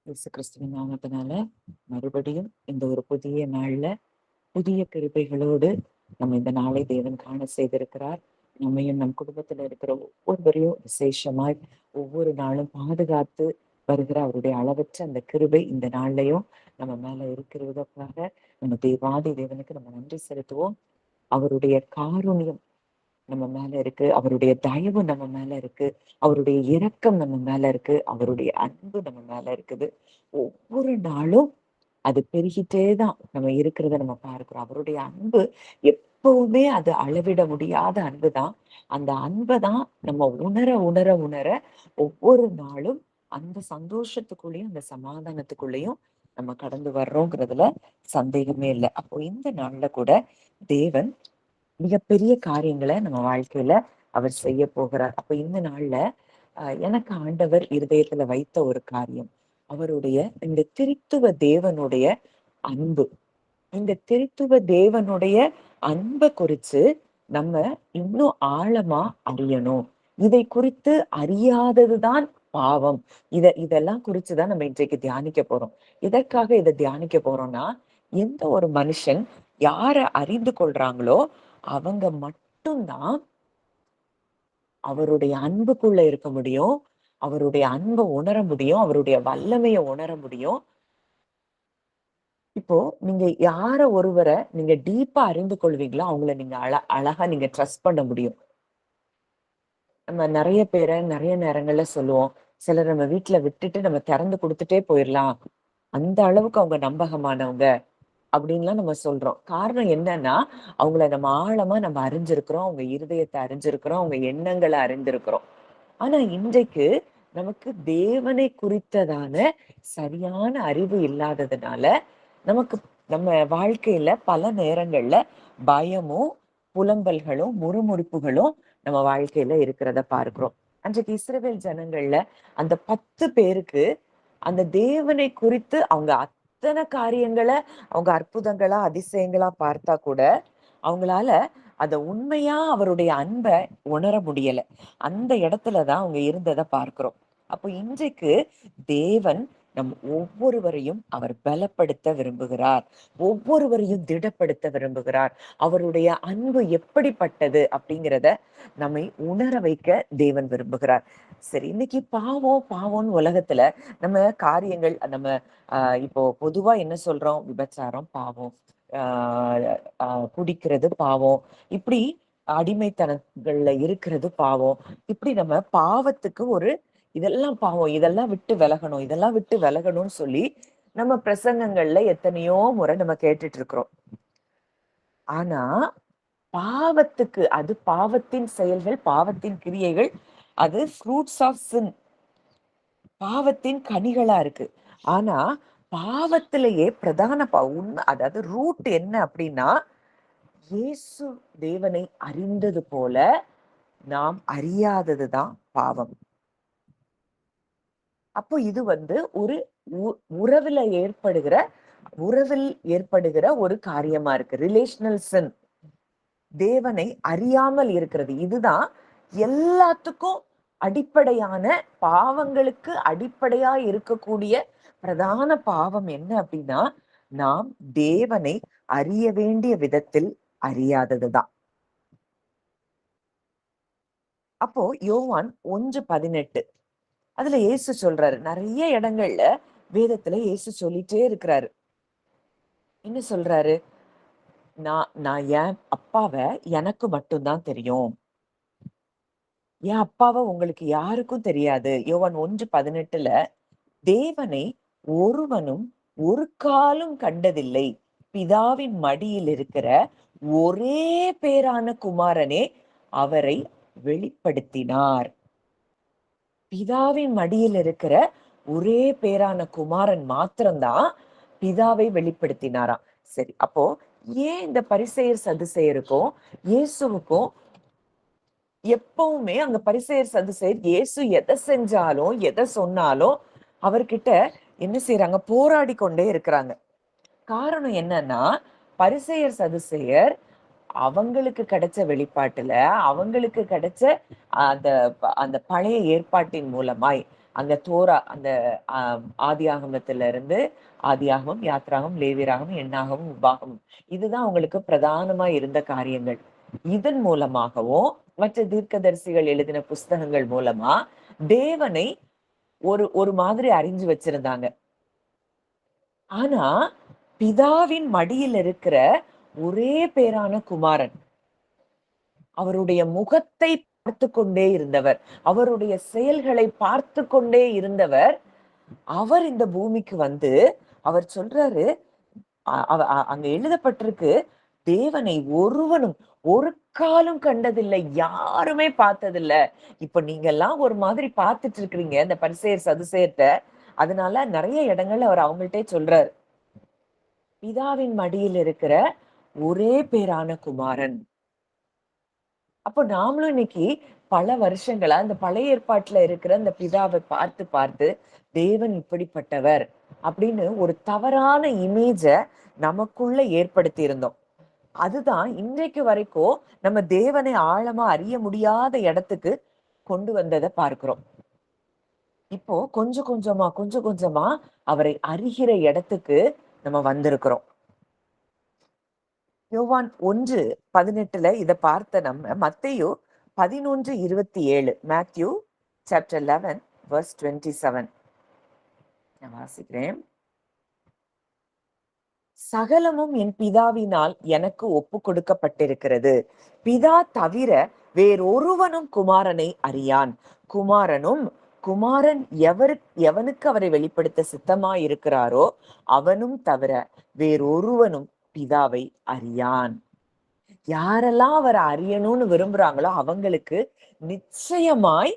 இயேசு கிறிஸ்துவின் நாமத்தினால மறுபடியும் இந்த ஒரு புதிய நாள்ல புதிய கிருபைகளோடு நம்ம இந்த நாளை தேவன் காண செய்திருக்கிறார். நம்மையும் நம் குடும்பத்துல இருக்கிற ஒவ்வொருவரையும் விசேஷமாய் ஒவ்வொரு நாளும் பாதுகாத்து வருகிற அவருடைய அளவற்ற அந்த கிருபை இந்த நாள்லயும் நம்ம மேல இருக்கிறதுக்காக நம்ம தேவாதி தேவனுக்கு நம்ம நன்றி செலுத்துவோம். அவருடைய காருண்யம் நம்ம மேல இருக்கு, அவருடைய தயவு நம்ம மேல இருக்கு, அவருடைய இரக்கம் நம்ம மேல இருக்கு, அவருடைய அன்பு நம்ம மேல இருக்குது. ஒவ்வொரு நாளும் அது பெருகிட்டேதான் நம்ம இருக்கிறத நம்ம பார்க்கிறோம். அவருடைய அன்பு எப்பவுமே அது அளவிட முடியாத அன்புதான். அந்த அன்பைதான் நம்ம உணர உணர உணர ஒவ்வொரு நாளும் அந்த சந்தோஷத்துக்குள்ளேயும் அந்த சமாதானத்துக்குள்ளேயும் நம்ம கடந்து வர்றோங்கிறதுல சந்தேகமே இல்லை. அப்போ இந்த நாள்ல கூட தேவன் மிகப்பெரிய காரியங்களை நம்ம வாழ்க்கையில அவர் செய்ய போகிறார். அப்ப இந்த நாள்ல எனக்கு ஆண்டவர் இருதயத்துல வைத்த ஒரு காரியம், அவருடைய இந்த திரித்துவ தேவனுடைய அன்பு. இந்த திரித்துவ தேவனுடைய அன்பை குறிச்சு நம்ம இன்னும் ஆழமா அறியணும். இதை குறித்து அறியாததுதான் பாவம். இதெல்லாம் குறிச்சுதான் நம்ம இன்றைக்கு தியானிக்க போறோம். எதற்காக இதை தியானிக்க போறோம்னா, எந்த ஒரு மனுஷன் யார அறிந்து கொள்றாங்களோ அவங்க மட்டும்தான் அவருடைய அன்புக்குள்ள இருக்க முடியும், அவருடைய அன்பை உணர முடியும், அவருடைய வல்லமையை உணர முடியும். இப்போ நீங்க யார ஒருவரை நீங்க டீப்பா அறிந்து கொள்வீங்களோ அவங்கள நீங்க அழகா நீங்க ட்ரஸ்ட் பண்ண முடியும். நம்ம நிறைய பேரை நிறைய நேரங்கள்ல சொல்லுவோம், சிலர் நம்ம வீட்டுல விட்டுட்டு நம்ம திறந்து கொடுத்துட்டே போயிடலாம், அந்த அளவுக்கு அவங்க நம்பகமானவங்க அப்படின்லாம் நம்ம சொல்றோம். காரணம் என்னன்னா, அவங்கள நம்ம ஆழமா நம்ம அறிஞ்சிருக்கிறோம், அவங்க இருதயத்தை அறிஞ்சிருக்கிறோம், அவங்க எண்ணங்களை அறிந்திருக்கிறோம். ஆனா இன்றைக்கு நமக்கு தேவனை குறித்ததான சரியான அறிவு இல்லாததுனால நமக்கு நம்ம வாழ்க்கையில பல நேரங்கள்ல பயமும் புலம்பல்களும் முறுமுறுப்புகளும் நம்ம வாழ்க்கையில இருக்கிறத பார்க்கிறோம். அன்றைக்கு இஸ்ரவேல் ஜனங்கள்ல அந்த 10 பேருக்கு அந்த தேவனை குறித்து அவங்க அத்தனை காரியங்களை அவங்க அற்புதங்களா அதிசயங்களா பார்த்தா கூட அவங்களால அத உண்மையா அவருடைய அன்பை உணர முடியல. அந்த இடத்துலதான் அவங்க இருந்ததை பார்க்கிறோம். அப்போ இன்றைக்கு தேவன் நம் ஒவ்வொருவரையும் அவர் பலப்படுத்த விரும்புகிறார், ஒவ்வொருவரையும் திடப்படுத்த விரும்புகிறார். அவருடைய அன்பு எப்படிப்பட்டது அப்படிங்கிறத நம்மை உணர வைக்க தேவன் விரும்புகிறார். சரி, இன்னைக்கு பாவம் பாவம்னு உலகத்துல நம்ம காரியங்கள் நம்ம இப்போ பொதுவா என்ன சொல்றோம், விபச்சாரம் பாவம், குடிக்கிறது பாவம், இப்படி அடிமைத்தனங்கள்ல இருக்கிறது பாவம், இப்படி நம்ம பாவத்துக்கு ஒரு இதெல்லாம் பாவம், இதெல்லாம் விட்டு விலகணும், இதெல்லாம் விட்டு விலகணும்னு சொல்லி நம்ம பிரசங்கங்கள்ல எத்தனையோ முறை நம்ம கேட்டுட்டு இருக்கிறோம். ஆனா பாவத்துக்கு, அது பாவத்தின் செயல்கள், பாவத்தின் கிரியைகள், அது ஃப்ரூட்ஸ் ஆஃப் சின், பாவத்தின் கனிகளா இருக்கு. ஆனா பாவத்திலேயே பிரதான உண்மை, அதாவது ரூட் என்ன அப்படின்னா, இயேசு தேவனை அறிந்தது போல நாம் அறியாததுதான் பாவம். அப்போ இது ஒரு உறவில் ஏற்படுகிற ஒரு காரியமா இருக்கு. ரிலேஷனல் சின், தேவனை அறியாமல் இருக்கிறது. இதுதான் எல்லாத்துக்கும் அடிப்படையான பாவங்களுக்கு அடிப்படையா இருக்கக்கூடிய பிரதான பாவம் என்ன அப்படின்னா, நாம் தேவனை அறிய வேண்டிய விதத்தில் அறியாததுதான். அப்போ யோவான் 1:18 அதுல இயேசு சொல்றாரு, நிறைய இடங்கள்ல வேதத்துல இயேசு சொல்லிட்டே இருக்கிறாரு. என்ன சொல்றாரு, நான் என் அப்பாவை எனக்கு மட்டும்தான் தெரியும், என் அப்பாவை உங்களுக்கு யாருக்கும் தெரியாது. யோவான் 1:18 தேவனை ஒருவனும் ஒரு காலும் கண்டதில்லை, பிதாவின் மடியில் இருக்கிற ஒரே பேரான குமாரனே அவரை வெளிப்படுத்தினார். பிதாவின் மடியில் இருக்கிற ஒரே பேரான குமாரன் மாத்திரம்தான் பிதாவை வெளிப்படுத்தினாராம். சரி, அப்போ ஏன் இந்த பரிசேயர் சதுசேயருக்கும் இயேசுவுக்கும் எப்பவுமே அங்க பரிசேயர் சதுசேயர் இயேசு எதை செஞ்சாலும் எதை சொன்னாலும் அவர்கிட்ட என்ன செய்யறாங்க, போராடி கொண்டே இருக்கிறாங்க. காரணம் என்னன்னா, பரிசேயர் சதுசேயர் அவங்களுக்கு கிடைச்ச வெளிப்பாட்டுல, அவங்களுக்கு கிடைச்ச அந்த அந்த பழைய ஏற்பாட்டின் மூலமாய் அந்த தோரா, அந்த ஆதி ஆகமத்துல இருந்து ஆதியாகமம், யாத்ராகமம், லேவியராகமம், எண்ணாகமம், உபாகமம், இதுதான் உங்களுக்கு பிரதானமா இருந்த காரியங்கள். இதன் மூலமாகவும் மற்ற தீர்க்கதரிசிகள் எழுதின புஸ்தகங்கள் மூலமா தேவனை ஒரு ஒரு மாதிரி அறிஞ்சு வச்சிருந்தாங்க. ஆனா பிதாவின் மடியில் இருக்கிற ஒரே பேரான குமாரன், அவருடைய முகத்தை பார்த்து கொண்டே இருந்தவர், அவருடைய செயல்களை பார்த்து கொண்டே இருந்தவர், அவர் இந்த பூமிக்கு வந்து அவர் சொல்றாரு, அங்க எழுதப்பட்டிருக்கு, தேவனை ஒருவனும் ஒரு காலம் கண்டதில்லை, யாருமே பார்த்ததில்லை. இப்ப நீங்க எல்லாம் ஒரு மாதிரி பார்த்துட்டு இருக்கிறீங்க இந்த பரிசேயர் சதுசேயர்ட்ட. அதனால நிறைய இடங்கள்ல அவர் அவங்கள்ட்டே சொல்றாரு, பிதாவின் மடியில் இருக்கிற ஒரே பேரான குமாரன். அப்போ நாமளும் இன்னைக்கு பல வருஷங்களா இந்த பழைய ஏற்பாட்டுல இருக்கிற இந்த பிதாவை பார்த்து பார்த்து தேவன் இப்படிப்பட்டவர் அப்படின்னு ஒரு தவறான இமேஜ நமக்குள்ள ஏற்படுத்தி இருந்தோம். அதுதான் இன்றைக்கு வரைக்கும் நம்ம தேவனை ஆழமா அறிய முடியாத இடத்துக்கு கொண்டு வந்ததை பார்க்கிறோம். இப்போ கொஞ்சம் கொஞ்சமா அவரை அறிகிற இடத்துக்கு நம்ம வந்திருக்கிறோம். யோவான் 1:18 இத பார்த்த நம்ம மத்தேயு 11:27, மேத்யூ சாப்டர் 11 verse 27 நான் வாசிக்கிறேன். சகலமும் என் பிதாவினால் எனக்கு ஒப்பு கொடுக்கப்பட்டிருக்கிறது. பிதா தவிர வேறொருவனும் குமாரனை அறியான். குமாரன் எவனுக்கு அவரை வெளிப்படுத்த சித்தமாய் இருக்கிறாரோ அவனும் தவிர வேறொருவனும் பிதாவை அறியான். யாரெல்லாம் அவரை அறியணும்னு விரும்புறாங்களோ அவங்களுக்கு நிச்சயமாய்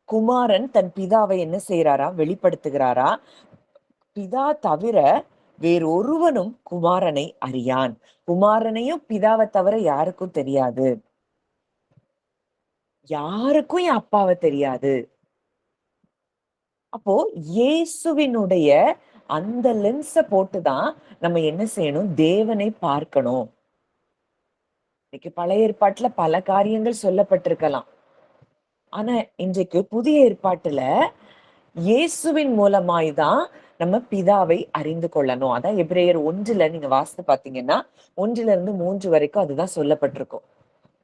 குமாரன் தன் பிதாவை என்ன செய்யறாரா, வெளிப்படுத்துகிறாரா. பிதா தவிர வேறொருவனும் குமாரனை அறியான். குமாரனையும் பிதாவை தவிர யாருக்கும் தெரியாது. யாருக்கும் என் அப்பாவை தெரியாது. அப்போ இயேசுவினுடைய அந்த லென்ஸ போட்டுதான் நம்ம என்ன செய்யணும், தேவனை பார்க்கணும். இன்னைக்கு பழைய ஏற்பாட்டுல பல காரியங்கள் சொல்லப்பட்டிருக்கலாம். ஆனா இன்றைக்கு புதிய ஏற்பாட்டுல இயேசுவின் மூலமாய்தான் நம்ம பிதாவை அறிந்து கொள்ளணும். அதான் எபிரேயர் 1 நீங்க வாசித்து பாத்தீங்கன்னா 1-3 வரைக்கும் அதுதான் சொல்லப்பட்டிருக்கும்.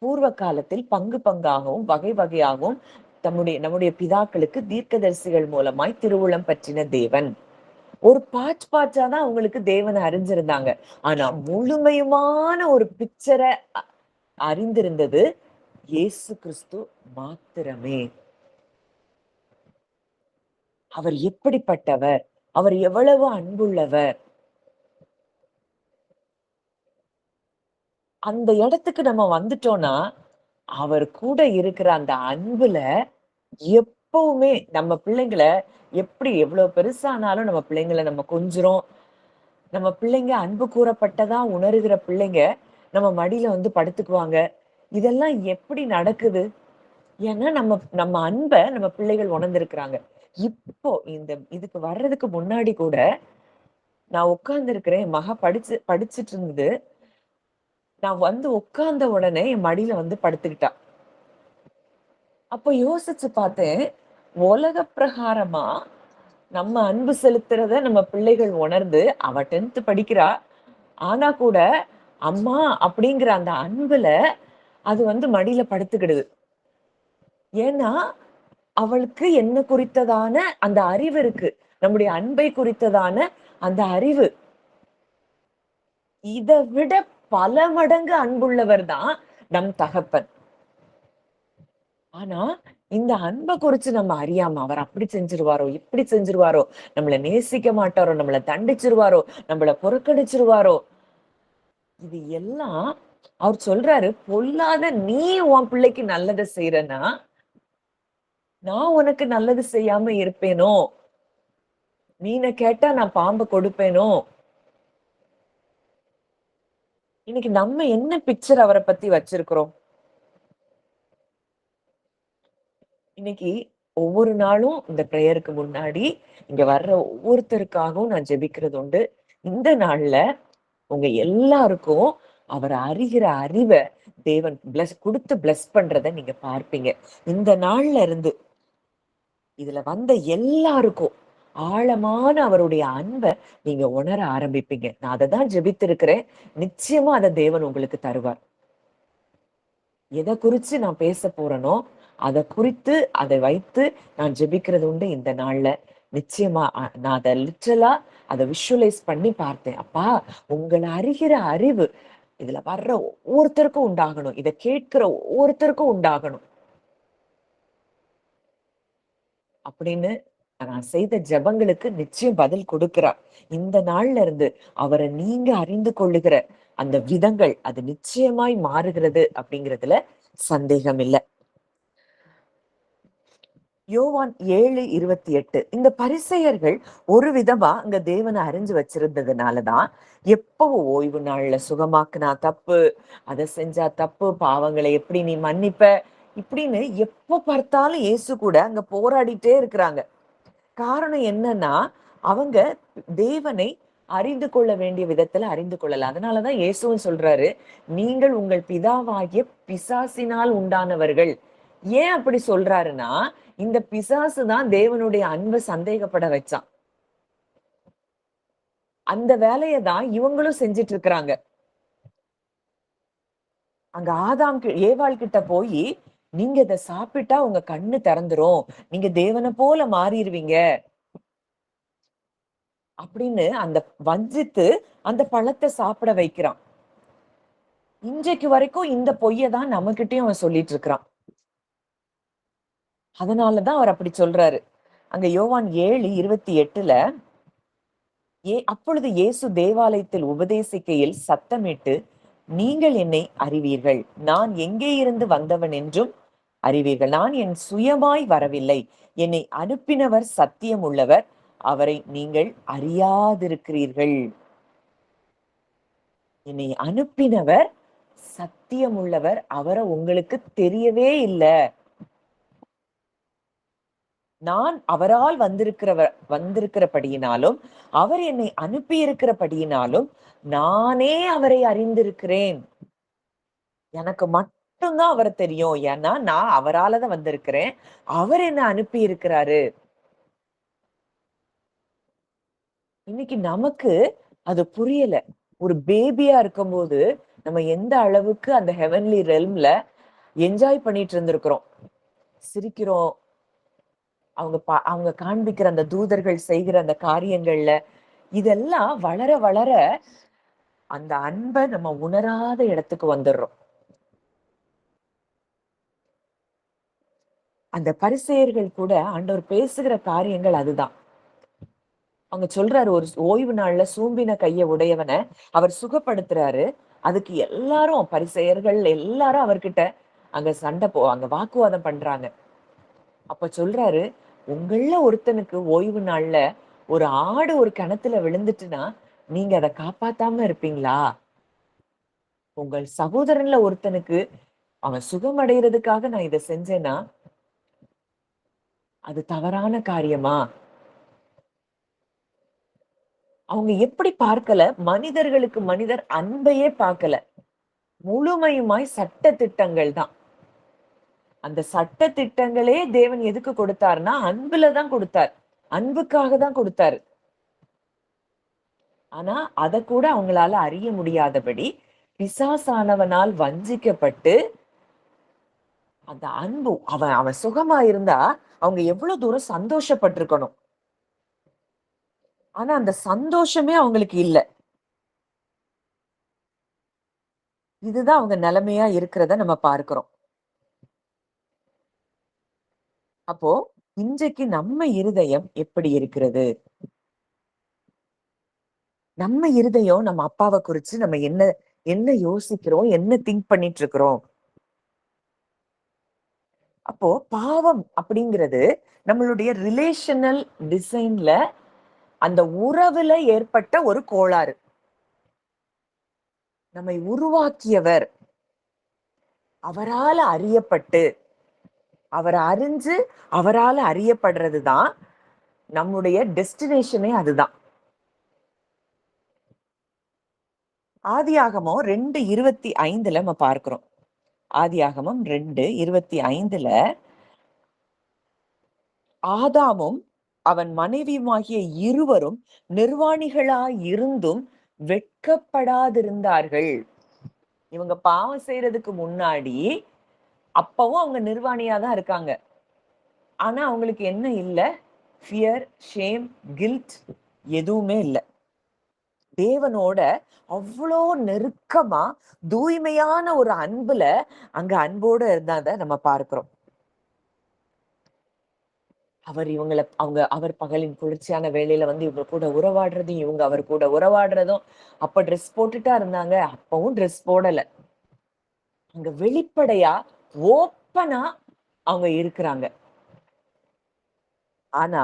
பூர்வ காலத்தில் பங்கு பங்காகவும் வகை வகையாகவும் நம்முடைய பிதாக்களுக்கு தீர்க்கதரிசிகள் மூலமாய் திருவுளம் பற்றின தேவன். ஒரு பாட்சா தான் அவங்களுக்கு தேவனை அறிஞ்சிருந்தாங்க. ஆனா முழுமையுமான ஒரு பிக்சரை அறிந்திருந்தது இயேசு கிறிஸ்து மாத்திரமே. அவர் எப்படிப்பட்டவர், அவர் எவ்வளவு அன்புள்ளவர், அந்த இடத்துக்கு நம்ம வந்துட்டோம்னா அவர் கூட இருக்கிற அந்த அன்புல எப்பவுமே நம்ம பிள்ளைங்களை எப்படி எவ்வளவு பெருசானாலும் நம்ம பிள்ளைங்களை நம்ம கொஞ்சுறோம். நம்ம பிள்ளைங்க அன்பு கூறப்பட்டதா உணர்கிற பிள்ளைங்க நம்ம மடியில வந்து படுத்துக்குவாங்க. இதெல்லாம் எப்படி நடக்குது? ஏன்னா நம்ம அன்பை நம்ம பிள்ளைகள் உணர்ந்திருக்கிறாங்க. இப்போ இதுக்கு வர்றதுக்கு முன்னாடி கூட நான் உட்கார்ந்து இருக்கிறேன், என் மகா படிச்சுட்டு இருந்தது. நான் வந்து உட்கார்ந்த உடனே என் மடியில வந்து படுத்துக்கிட்டா. அப்ப யோசிச்சு பார்த்தேன், உலக பிரகாரமா நம்ம அன்பு செலுத்துறத நம்ம பிள்ளைகள் உணர்ந்து, அவ 10th படிக்கிறா. ஆனா கூட அம்மா அப்படிங்கிற அந்த அன்புல அது வந்து மடியில படுத்துக்கிடுது. ஏன்னா அவளுக்கு என்ன குறித்ததான அந்த அறிவு இருக்கு, நம்முடைய அன்பை குறித்ததான அந்த அறிவு. இதை விட பல மடங்கு அன்புள்ளவர் தான் நம் தகப்பன். ஆனா இந்த அன்பை குறிச்சு நம்ம அறியாம அவர் அப்படி செஞ்சிருவாரோ, இப்படி செஞ்சிருவாரோ, நம்மளை நேசிக்க மாட்டாரோ, நம்மளை தண்டிச்சிருவாரோ, நம்மளை புறக்கணிச்சிருவாரோ, இது எல்லாம் அவர் சொல்றாரு, பொல்லாத நீ உன் பிள்ளைக்கு நல்லதை செய்யறனா நான் உனக்கு நல்லது செய்யாம இருப்பேனோ, மீனை கேட்டா நான் பாம்பை கொடுப்பேனோ. இன்னைக்கு நம்ம என்ன பிக்சர் அவரை பத்தி வச்சிருக்கிறோம்? இன்னைக்கு ஒவ்வொரு நாளும் இந்த பிரேயருக்கு முன்னாடி இங்க வர்ற ஒவ்வொருத்தருக்காகவும் நான் ஜெபிக்கிறது உண்டு. இந்த நாள்ல உங்க எல்லாருக்கும் அவரை அறிகிற அறிவை தேவன் கொடுத்து பிளஸ் பண்றத நீங்க பார்ப்பீங்க. இந்த நாள்ல இருந்து இதுல வந்த எல்லாருக்கும் ஆழமான அவருடைய அன்பை நீங்க உணர ஆரம்பிப்பீங்க. நான் அதை தான் ஜெபித்திருக்கிறேன். நிச்சயமா அதை தேவன் உங்களுக்கு தருவார். எதை குறிச்சு நான் பேச போறேனோ அதை குறித்து அதை வைத்து நான் ஜெபிக்கிறது உண்டு இந்த நாள்ல. நிச்சயமா நான் அதை லிட்டரலா அதை விஷுவலைஸ் பண்ணி பார்த்தேன். அப்பா, உங்களை அறிகிற அறிவு இதுல வர்ற ஒவ்வொருத்தருக்கும் உண்டாகணும். இதை கேட்கிற ஒவ்வொருத்தருக்கும் உண்டாகணும் அப்படின்னு நான் செய்த ஜெபங்களுக்கு நிச்சயம் பதில் கொடுக்கிறார். இந்த நாள்ல இருந்து அவரை நீங்க அறிந்து கொள்ளுகிற அந்த விதங்கள் அது நிச்சயமாய் மாறுகிறது அப்படிங்கிறதுல சந்தேகம் இல்லை. யோவான் 7:28 இந்த பரிசேயர்கள் ஒரு விதமா அங்க தேவனை அறிஞ்சு வச்சிருந்ததுனாலதான் எப்பவும் ஓய்வு நாள்ல சுகமாக்குனா தப்பு, அதை செஞ்சா தப்பு, பாவங்களை எப்படி நீ மன்னிப்ப இப்படின்னு எப்ப பார்த்தாலும் இயேசு கூட அங்க போராடிட்டே இருக்கிறாங்க. காரணம் என்னன்னா அவங்க தேவனை அறிந்து கொள்ள வேண்டிய விதத்துல அறிந்து கொள்ளல. அதனாலதான் இயேசுவும் சொல்றாரு, நீங்கள் உங்கள் பிதாவாகிய பிசாசினால் உண்டானவர்கள். ஏன் அப்படி சொல்றாருன்னா, இந்த பிசாசு தான் தேவனுடைய அன்பை சந்தேகப்பட வச்சான். அந்த வேலையை தான் இவங்களும் செஞ்சிட்டு இருக்கிறாங்க. அங்க ஆதாம் ஏவாள் கிட்ட போய், நீங்க இதை சாப்பிட்டா உங்க கண்ணு திறந்துரும், நீங்க தேவனை போல மாறிடுவீங்க அப்படின்னு அந்த வஞ்சித்து அந்த பழத்தை சாப்பிட வைக்கிறான். இன்றைக்கு வரைக்கும் இந்த பொய்யை தான் நம்ம கிட்டயும் அவன் சொல்லிட்டு இருக்கிறான். அதனாலதான் அவர் அப்படி சொல்றாரு. அங்க யோவான் 7:28 அப்பொழுது இயேசு தேவாலயத்தில் உபதேசிக்கையில் சத்தமிட்டு, நீங்கள் என்னை அறிவீர்கள், நான் எங்கே இருந்து வந்தவன் என்றும் அறிவீர்கள். நான் என் சுயமாய் வரவில்லை, என்னை அனுப்பினவர் சத்தியம் உள்ளவர், அவரை நீங்கள் அறியாதிருக்கிறீர்கள். என்னை அனுப்பினவர் சத்தியம் உள்ளவர், அவரை உங்களுக்கு தெரியவே இல்லை. நான் அவரால் வந்திருக்கிறபடியினாலும் அவர் என்னை அனுப்பி இருக்கிறபடியினாலும் நானே அவரை அறிந்திருக்கிறேன். எனக்கு மட்டும்தான் அவரை தெரியும். ஏன்னா நான் அவராலதான் வந்திருக்கிறேன், அவர் என்ன அனுப்பி இருக்கிறாரு. இன்னைக்கு நமக்கு அது புரியல. ஒரு பேபியா இருக்கும்போது நம்ம எந்த அளவுக்கு அந்த ஹெவன்லி ரெல்ம்ல என்ஜாய் பண்ணிட்டு இருந்திருக்கிறோம், சிரிக்கிறோம். அவங்க காண்பிக்கிற அந்த தூதர்கள் செய்கிற அந்த காரியங்கள்ல இதெல்லாம் வளர வளர அந்த அன்பை நம்ம உணராத இடத்துக்கு வந்துடுறோம். அந்த பரிசேயர்கள் கூட ஆண்டவர் பேசுகிற காரியங்கள் அதுதான். அவங்க சொல்றாரு, ஒரு ஓய்வு நாள்ல சூம்பின கைய உடையவனை அவர் சுகப்படுத்துறாரு. அதுக்கு எல்லாரும் பரிசேயர்கள் எல்லாரும் அவர்கிட்ட அங்க அங்க வாக்குவாதம் பண்றாங்க. அப்ப சொல்றாரு, உங்கள ஒருத்தனுக்கு ஓய்வு நாள்ல ஒரு ஆடு ஒரு கிணத்துல விழுந்துட்டுன்னா நீங்க அதை காப்பாத்தாம இருப்பீங்களா? உங்கள் சகோதரன்ல ஒருத்தனுக்கு அவன் சுகமடைகிறதுக்காக நான் இதை செஞ்சேன்னா அது தவறான காரியமா? அவங்க எப்படி பார்க்கல, மனிதர்களுக்கு மனிதர் அன்பையே பார்க்கல. முழுமையுமாய் சட்ட திட்டங்கள் தான். அந்த சட்ட திட்டங்களே தேவன் எதுக்கு கொடுத்தாருன்னா அன்புலதான் கொடுத்தார், அன்புக்காக தான் கொடுத்தாரு. ஆனா அதை கூட அவங்களால அறிய முடியாதபடி பிசாசானவனால் வஞ்சிக்கப்பட்டு அந்த அன்பு அவன் சுகமா இருந்தா அவங்க எவ்வளவு தூரம் சந்தோஷப்பட்டிருக்கணும். ஆனா அந்த சந்தோஷமே அவங்களுக்கு இல்ல. இதுதான் அவங்க நிலைமையா இருக்கிறத நம்ம பார்க்கிறோம். அப்போ இன்றைக்கு நம்ம இருதயம் எப்படி இருக்கிறது? நம்ம இருதயம் நம்ம அப்பாவை குறிச்சு நம்ம என்ன என்ன யோசிக்கிறோம், என்ன திங்க் பண்ணிட்டு இருக்கிறோம்? அப்போ பாவம் அப்படிங்கிறது நம்மளுடைய ரிலேஷனல் டிசைன்ல அந்த உறவுல ஏற்பட்ட ஒரு கோளாறு. நம்மை உருவாக்கியவர் அவரால அறியப்பட்டு அவரை அறிஞ்சு அவரால அறியப்படுறதுதான் நம்முடைய டெஸ்டினேஷனே. அதுதான் ஆதியாகமம் 2:25 நம்ம பார்க்கிறோம். ஆதியாகமம் 2:25 ஆதாமும் அவன் மனைவியுமாகிய இருவரும் நிர்வாணிகளாய் இருந்தும் வெட்கப்படாதிருந்தார்கள். இவங்க பாவம் செய்யறதுக்கு முன்னாடி அப்பவும் அவங்க நிர்வாணியா தான் இருக்காங்க. ஆனா அவங்களுக்கு என்ன இல்ல? ஃபியர், ஷேம், கில்ட் எதுவுமே இல்ல. தேவனோட அவ்வளோ நெருக்கமா தூய்மையான ஒரு அன்புல அங்க அன்போட இருந்தாத நம்ம பார்க்கிறோம். அவர் பகலின் குளிர்ச்சியான வேலையில வந்து இவங்க கூட உறவாடுறதும், இவங்க அவர் கூட உறவாடுறதும், அப்ப ட்ரெஸ் போட்டுட்டா இருந்தாங்க, அப்பவும் ட்ரெஸ் போடல. அங்க வெளிப்படையா ஓப்பனா அவங்க இருக்கிறாங்க. ஆனா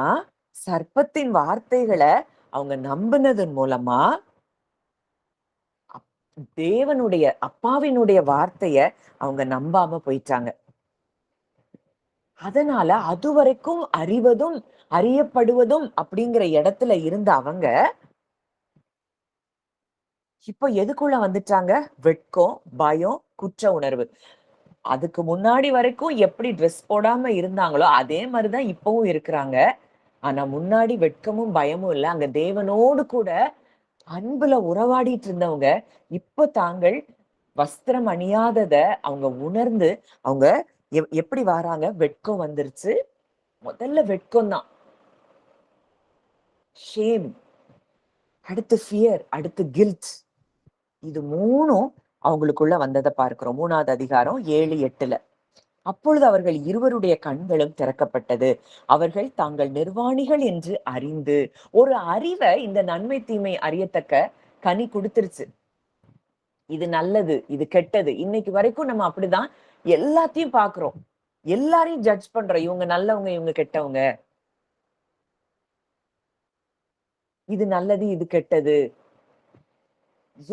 சர்ப்பத்தின் வார்த்தைகளை அவங்க நம்பினதன் மூலமா தேவனுடைய அப்பாவினுடைய வார்த்தைய அவங்க நம்பாம போயிட்டாங்க. அதனால அதுவரைக்கும் அறிவதும் அறியப்படுவதும் அப்படிங்கிற இடத்துல இருந்த அவங்க இப்ப எதுக்குள்ள வந்துட்டாங்க? வெட்கம், பயம், குற்ற உணர்வு. அதுக்கு முன்னாடி வரைக்கும் எப்படி ட்ரெஸ் போடாம இருந்தாங்களோ அதே மாதிரிதான் இப்பவும் இருக்கிறாங்க. ஆனா முன்னாடி வெட்கமும் பயமும் இல்ல. அங்க தேவனோடு கூட அன்புல உறவாடிட்டு இருந்தவங்க இப்ப தாங்கள் வஸ்திரம் அணியாதத அவங்க உணர்ந்து அவங்க எப்படி வராங்க? வெட்கம் வந்துருச்சு. முதல்ல வெட்கம் தான். ஷேம், அடுத்து ஃபியர், அடுத்து கில்ட். இது மூணும் அவங்களுக்குள்ள வந்ததை பார்க்கிறோம். 3வது அதிகாரம் 7, 8ல. அப்பொழுது அவர்கள் இருவருடைய கண்களும் திறக்கப்பட்டது. அவர்கள் தாங்கள் நிர்வாணிகள் என்று அறிந்து, ஒரு அறிவை இந்த நன்மை தீமை அறியத்தக்க கனி கொடுத்துருச்சு. இது நல்லது, இது கெட்டது. இன்னைக்கு வரைக்கும் நம்ம அப்படிதான் எல்லாத்தையும் பாக்குறோம். எல்லாரையும் ஜட்ஜ் பண்றோம். இவங்க நல்லவங்க, இவங்க கெட்டவங்க. இது நல்லது, இது கெட்டது.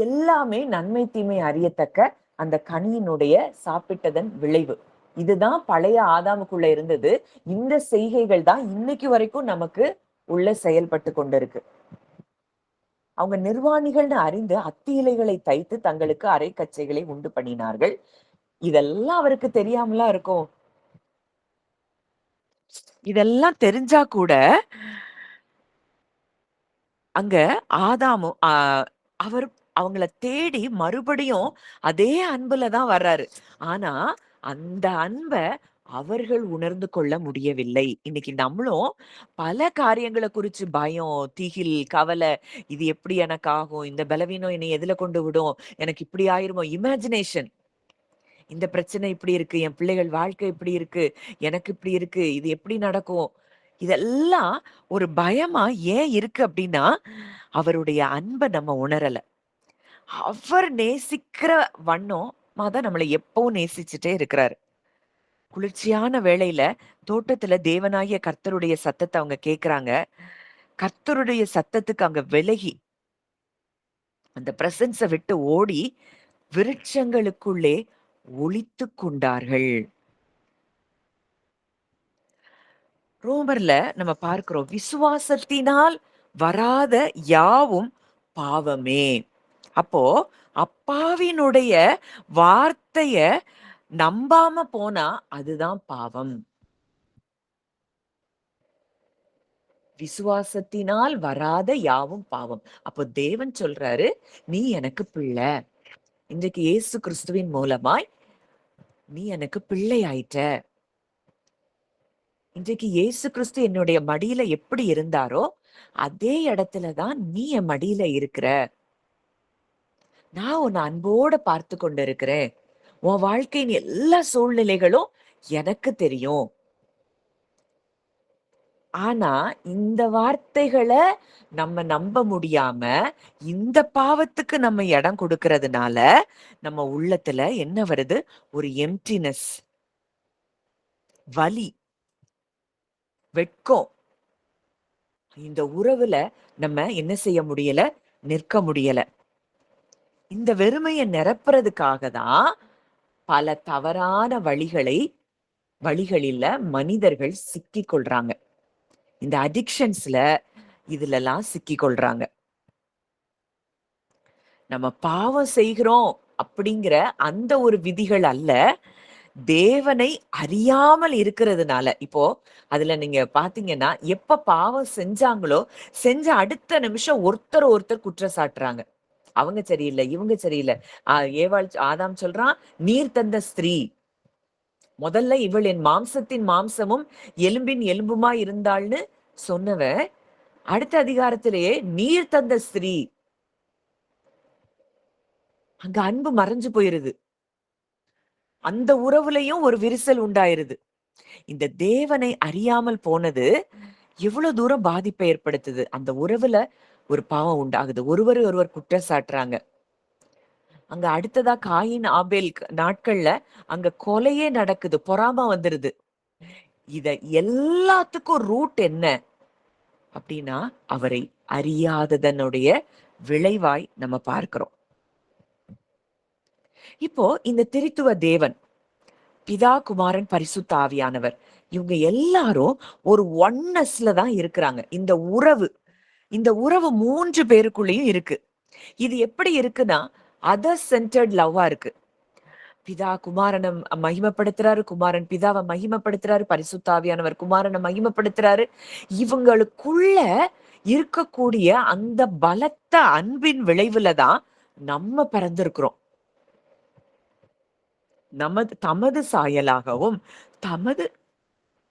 எல்லாமே நன்மை தீமை அறியத்தக்க அந்த கனியினுடைய சாப்பிட்டதன் விளைவு. இதுதான் பழைய ஆதாமுக்குள்ள இருந்தது. இந்த செய்கைகள் தான் இன்னைக்கு வரைக்கும் நமக்கு உள்ள செயல்பட்டு கொண்டிருக்கு. அவங்க நிர்வாணிகள்னு அறிந்து அத்தி இலைகளை தைத்து தங்களுக்கு அரைக்கச்சைகளை உண்டு பண்ணினார்கள். இதெல்லாம் அவருக்கு தெரியாமலா இருக்கும். இதெல்லாம் தெரிஞ்சா கூட அங்க ஆதாமும் அவர் அவங்கள தேடி மறுபடியும் அதே அன்புல தான் வர்றாரு. ஆனா அந்த அன்ப அவர்கள் உணர்ந்து கொள்ள முடியவில்லை. இன்னைக்கு நம்மளும் பல காரியங்களை குறிச்சு பயம், திகில், கவலை, இது எப்படி எனக்கு ஆகும்? இந்த பலவீனம் என்னை எதுல கொண்டு விடும்? எனக்கு இப்படி ஆயிருமோ? இமேஜினேஷன். இந்த பிரச்சனை இப்படி இருக்கு, என் பிள்ளைகள் வாழ்க்கை இப்படி இருக்கு, எனக்கு இப்படி இருக்கு, இது எப்படி நடக்கும்? இதெல்லாம் ஒரு பயமா ஏன் இருக்கு அப்படின்னா, அவருடைய அன்பை நம்ம உணரல. அவர் நேசிக்கிற வண்ணமா தான் நம்மளை எப்பவும் நேசிச்சுட்டே இருக்கிறாரு. குளிர்ச்சியான வேளையில தோட்டத்துல தேவனாகிய கர்த்தருடைய சத்தத்தை அவங்க கேக்குறாங்க. கர்த்தருடைய சத்தத்துக்கு அங்க விலகி அந்த பிரசன்ஸ விட்டு ஓடி விருட்சங்களுக்குள்ளே ஒளித்து கொண்டார்கள். ரோமர்ல நம்ம பார்க்கிறோம், விசுவாசத்தினால் வராத யாவும் பாவமே. அப்போ அப்பாவினுடைய வார்த்தைய நம்பாம போனா அதுதான் பாவம். விசுவாசத்தினால் வராத யாவும் பாவம். அப்போ தேவன் சொல்றாரு, நீ எனக்கு பிள்ளை. இன்றைக்கு இயேசு கிறிஸ்துவின் மூலமாய் நீ எனக்கு பிள்ளை ஆயிட்ட. இன்றைக்கு இயேசு கிறிஸ்து என்னுடைய மடியில எப்படி இருந்தாரோ அதே இடத்துலதான் நீ என் மடியில இருக்கிற. நான் உன்னை அன்போட பார்த்து கொண்டு இருக்கிறேன். உன் வாழ்க்கையின் எல்லா சூழ்நிலைகளும் எனக்கு தெரியும். ஆனா இந்த வார்த்தைகளை நம்ம நம்ப முடியாம இந்த பாவத்துக்கு நம்ம இடம் கொடுக்கறதுனால நம்ம உள்ளத்துல என்ன வருது? ஒரு எம்டினஸ், வலி, வெட்கம். இந்த உறவுல நம்ம என்ன செய்ய முடியல? நிற்க முடியல. இந்த வெறுமையை நிரப்புறதுக்காக தான் பல தவறான வழிகளில மனிதர்கள் சிக்கி கொள்றாங்க. இந்த அடிக்ஷன்ஸ்ல இதுலலாம் சிக்கி கொள்றாங்க. நம்ம பாவம் செய்கிறோம் அப்படிங்கிற அந்த ஒரு விதிகள் அல்ல, தேவனை அறியாமல் இருக்கிறதுனால, இப்போ அதுல நீங்க பாத்தீங்கன்னா, எப்ப பாவம் செஞ்சாங்களோ, செஞ்ச அடுத்த நிமிஷம் ஒருத்தர் ஒருத்தர் குற்றம் சாட்டுறாங்க. அவங்க சரியில்ல, இவங்க சரியில்ல. ஆதாம் சொல்றான், நீர் தந்த ஸ்திரீ. முதல்ல இவள் என் மாம்சத்தின் மாம்சமும் எலும்பின் எலும்புமா இருந்தாள்னு சொன்னவ, அடுத்த அதிகாரத்திலேயே நீர் தந்த ஸ்திரீ. அங்க அன்பு மறைஞ்சு போயிருது. அந்த உறவுலையும் ஒரு விரிசல் உண்டாயிருது. இந்த தேவனை அறியாமல் போனது எவ்வளவு தூரம் பாதிப்பை ஏற்படுத்துது. அந்த உறவுல ஒரு பாவம் உண்டாகுது. ஒருவர் ஒருவர் குற்றம் சாட்டுறாங்க. அங்க அடுத்ததா காயின் ஆபேல் நாட்கள்ல அங்க கொலையே நடக்குது. பொறாம வந்துருது. இத எல்லாத்துக்கும் ரூட் என்ன அப்படின்னா, அவரை அறியாததனுடைய விளைவாய் நம்ம பார்க்கிறோம். இப்போ இந்த திரித்துவ தேவன், பிதா, குமாரன், பரிசுத்த ஆவியானவர், இவங்க எல்லாரும் ஒரு ஒன்னஸ்ல தான் இருக்கிறாங்க. இந்த உறவு 3 பேருக்குள்ளேயும் இருக்கு. இது எப்படி இருக்குன்னா, அதர் சென்டர்ட் லவ்வா இருக்கு. பிதா குமாரனை மகிமைப்படுத்துறாரு, குமாரன் பிதாவை மகிமைப்படுத்துறாரு, பரிசுத்த ஆவியானவர் குமாரனை மகிமைப்படுத்துறாரு. இவங்களுக்குள்ள இருக்கக்கூடிய அந்த பலத்த அன்பின் விளைவுல தான் நம்ம பிறந்திருக்கிறோம். தமது சாயலாகவும் தமது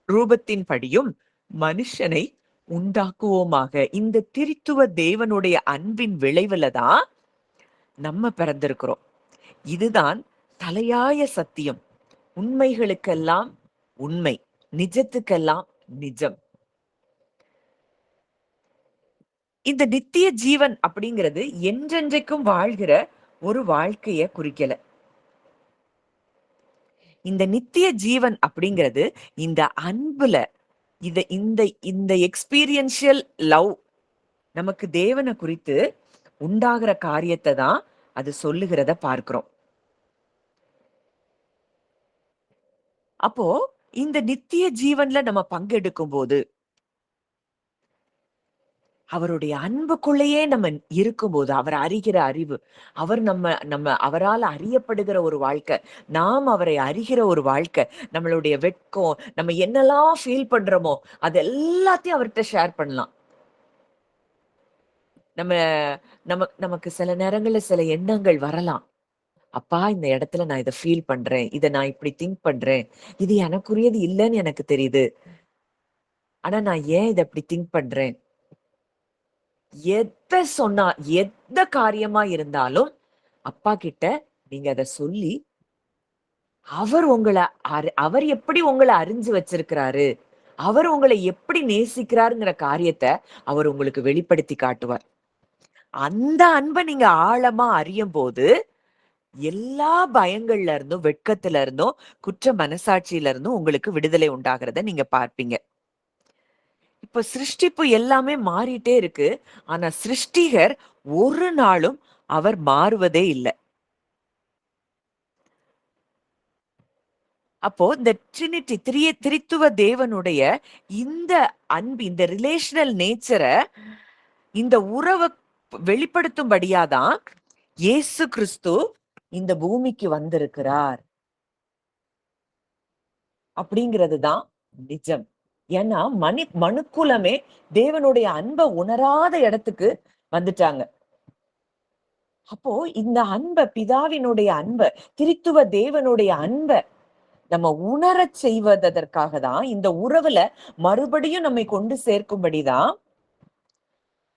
ரூபத்தின்படியும் மனுஷனை உண்டாக்குவோமாக. இந்த திரித்துவ தேவனுடைய அன்பின் விளைவுல தான் நம்ம பிறந்திருக்கிறோம். இதுதான் தலையாய சத்தியம். உண்மைகளுக்கெல்லாம் உண்மை, நிஜத்துக்கெல்லாம் நிஜம். இந்த நித்திய ஜீவன் அப்படிங்கிறது என்றென்றைக்கும் வாழ்கிற ஒரு வாழ்க்கைய குறிக்கல. இந்த நித்திய ஜீவன் அப்படிங்கிறது இந்த அன்புல இந்த இந்த எக்ஸ்பீரியன்ஷியல் லவ் நமக்கு தேவனை குறித்து உண்டாகிற காரியத்தை தான் அது சொல்லுகிறத பார்க்கிறோம். அப்போ இந்த நித்திய ஜீவன்ல நம்ம பங்கெடுக்கும் போது அவருடைய அன்புக்குள்ளேயே நம்ம இருக்கும்போது, அவர் அறிகிற அறிவு, அவர் அவரால் அறியப்படுகிற ஒரு வாழ்க்கை, நாம் அவரை அறிகிற ஒரு வாழ்க்கை, நம்மளுடைய வெட்கம், நம்ம என்னெல்லாம் ஃபீல் பண்றோமோ அது எல்லாத்தையும் அவர்கிட்ட ஷேர் பண்ணலாம். நம்ம நமக்கு சில நேரங்கள்ல சில எண்ணங்கள் வரலாம். அப்பா, இந்த இடத்துல நான் இதை ஃபீல் பண்றேன், இதை நான் இப்படி திங்க் பண்றேன், இது எனக்குரியது இல்லைன்னு எனக்கு தெரியுது, ஆனா நான் ஏன் இதை அப்படி திங்க் பண்றேன்? எந்த காரியமா இருந்தாலும் அப்பா கிட்ட நீங்க அத சொல்லி, அவர் எப்படி உங்களை அறிஞ்சு வச்சிருக்கிறாரு, அவர் உங்களை எப்படி நேசிக்கிறாருங்கிற காரியத்த அவர் உங்களுக்கு வெளிப்படுத்தி காட்டுவார். அந்த அன்பை நீங்க ஆழமா அறியும் போது எல்லா பயங்கள்ல இருந்தும், வெட்கத்துல இருந்தும், குற்ற மனசாட்சியில இருந்தும் உங்களுக்கு விடுதலை உண்டாகிறத நீங்க பார்ப்பீங்க. இப்ப சிருஷ்டிப்பு எல்லாமே மாறிட்டே இருக்கு. ஆனா சிருஷ்டிகர் ஒரு நாளும் அவர் மாறுவதே இல்லை. அப்போ இந்த ட்ரினிட்டி திரித்துவ தேவனுடைய இந்த அன்பு, இந்த ரிலேஷனல் நேச்சரை, இந்த உறவை வெளிப்படுத்தும்படியாதான் இயேசு கிறிஸ்து இந்த பூமிக்கு வந்திருக்கிறார் அப்படிங்கிறது தான் நிஜம். ஏன்னா மனுக்குலமே தேவனுடைய அன்பை உணராத இடத்துக்கு வந்துட்டாங்க. அப்போ இந்த அன்பை, பிதாவினுடைய அன்பை, திரித்துவ தேவனுடைய அன்பை நம்ம உணரச் செய்வதற்காக தான், இந்த உறவுல மறுபடியும் நம்மை கொண்டு சேர்க்கும்படிதான்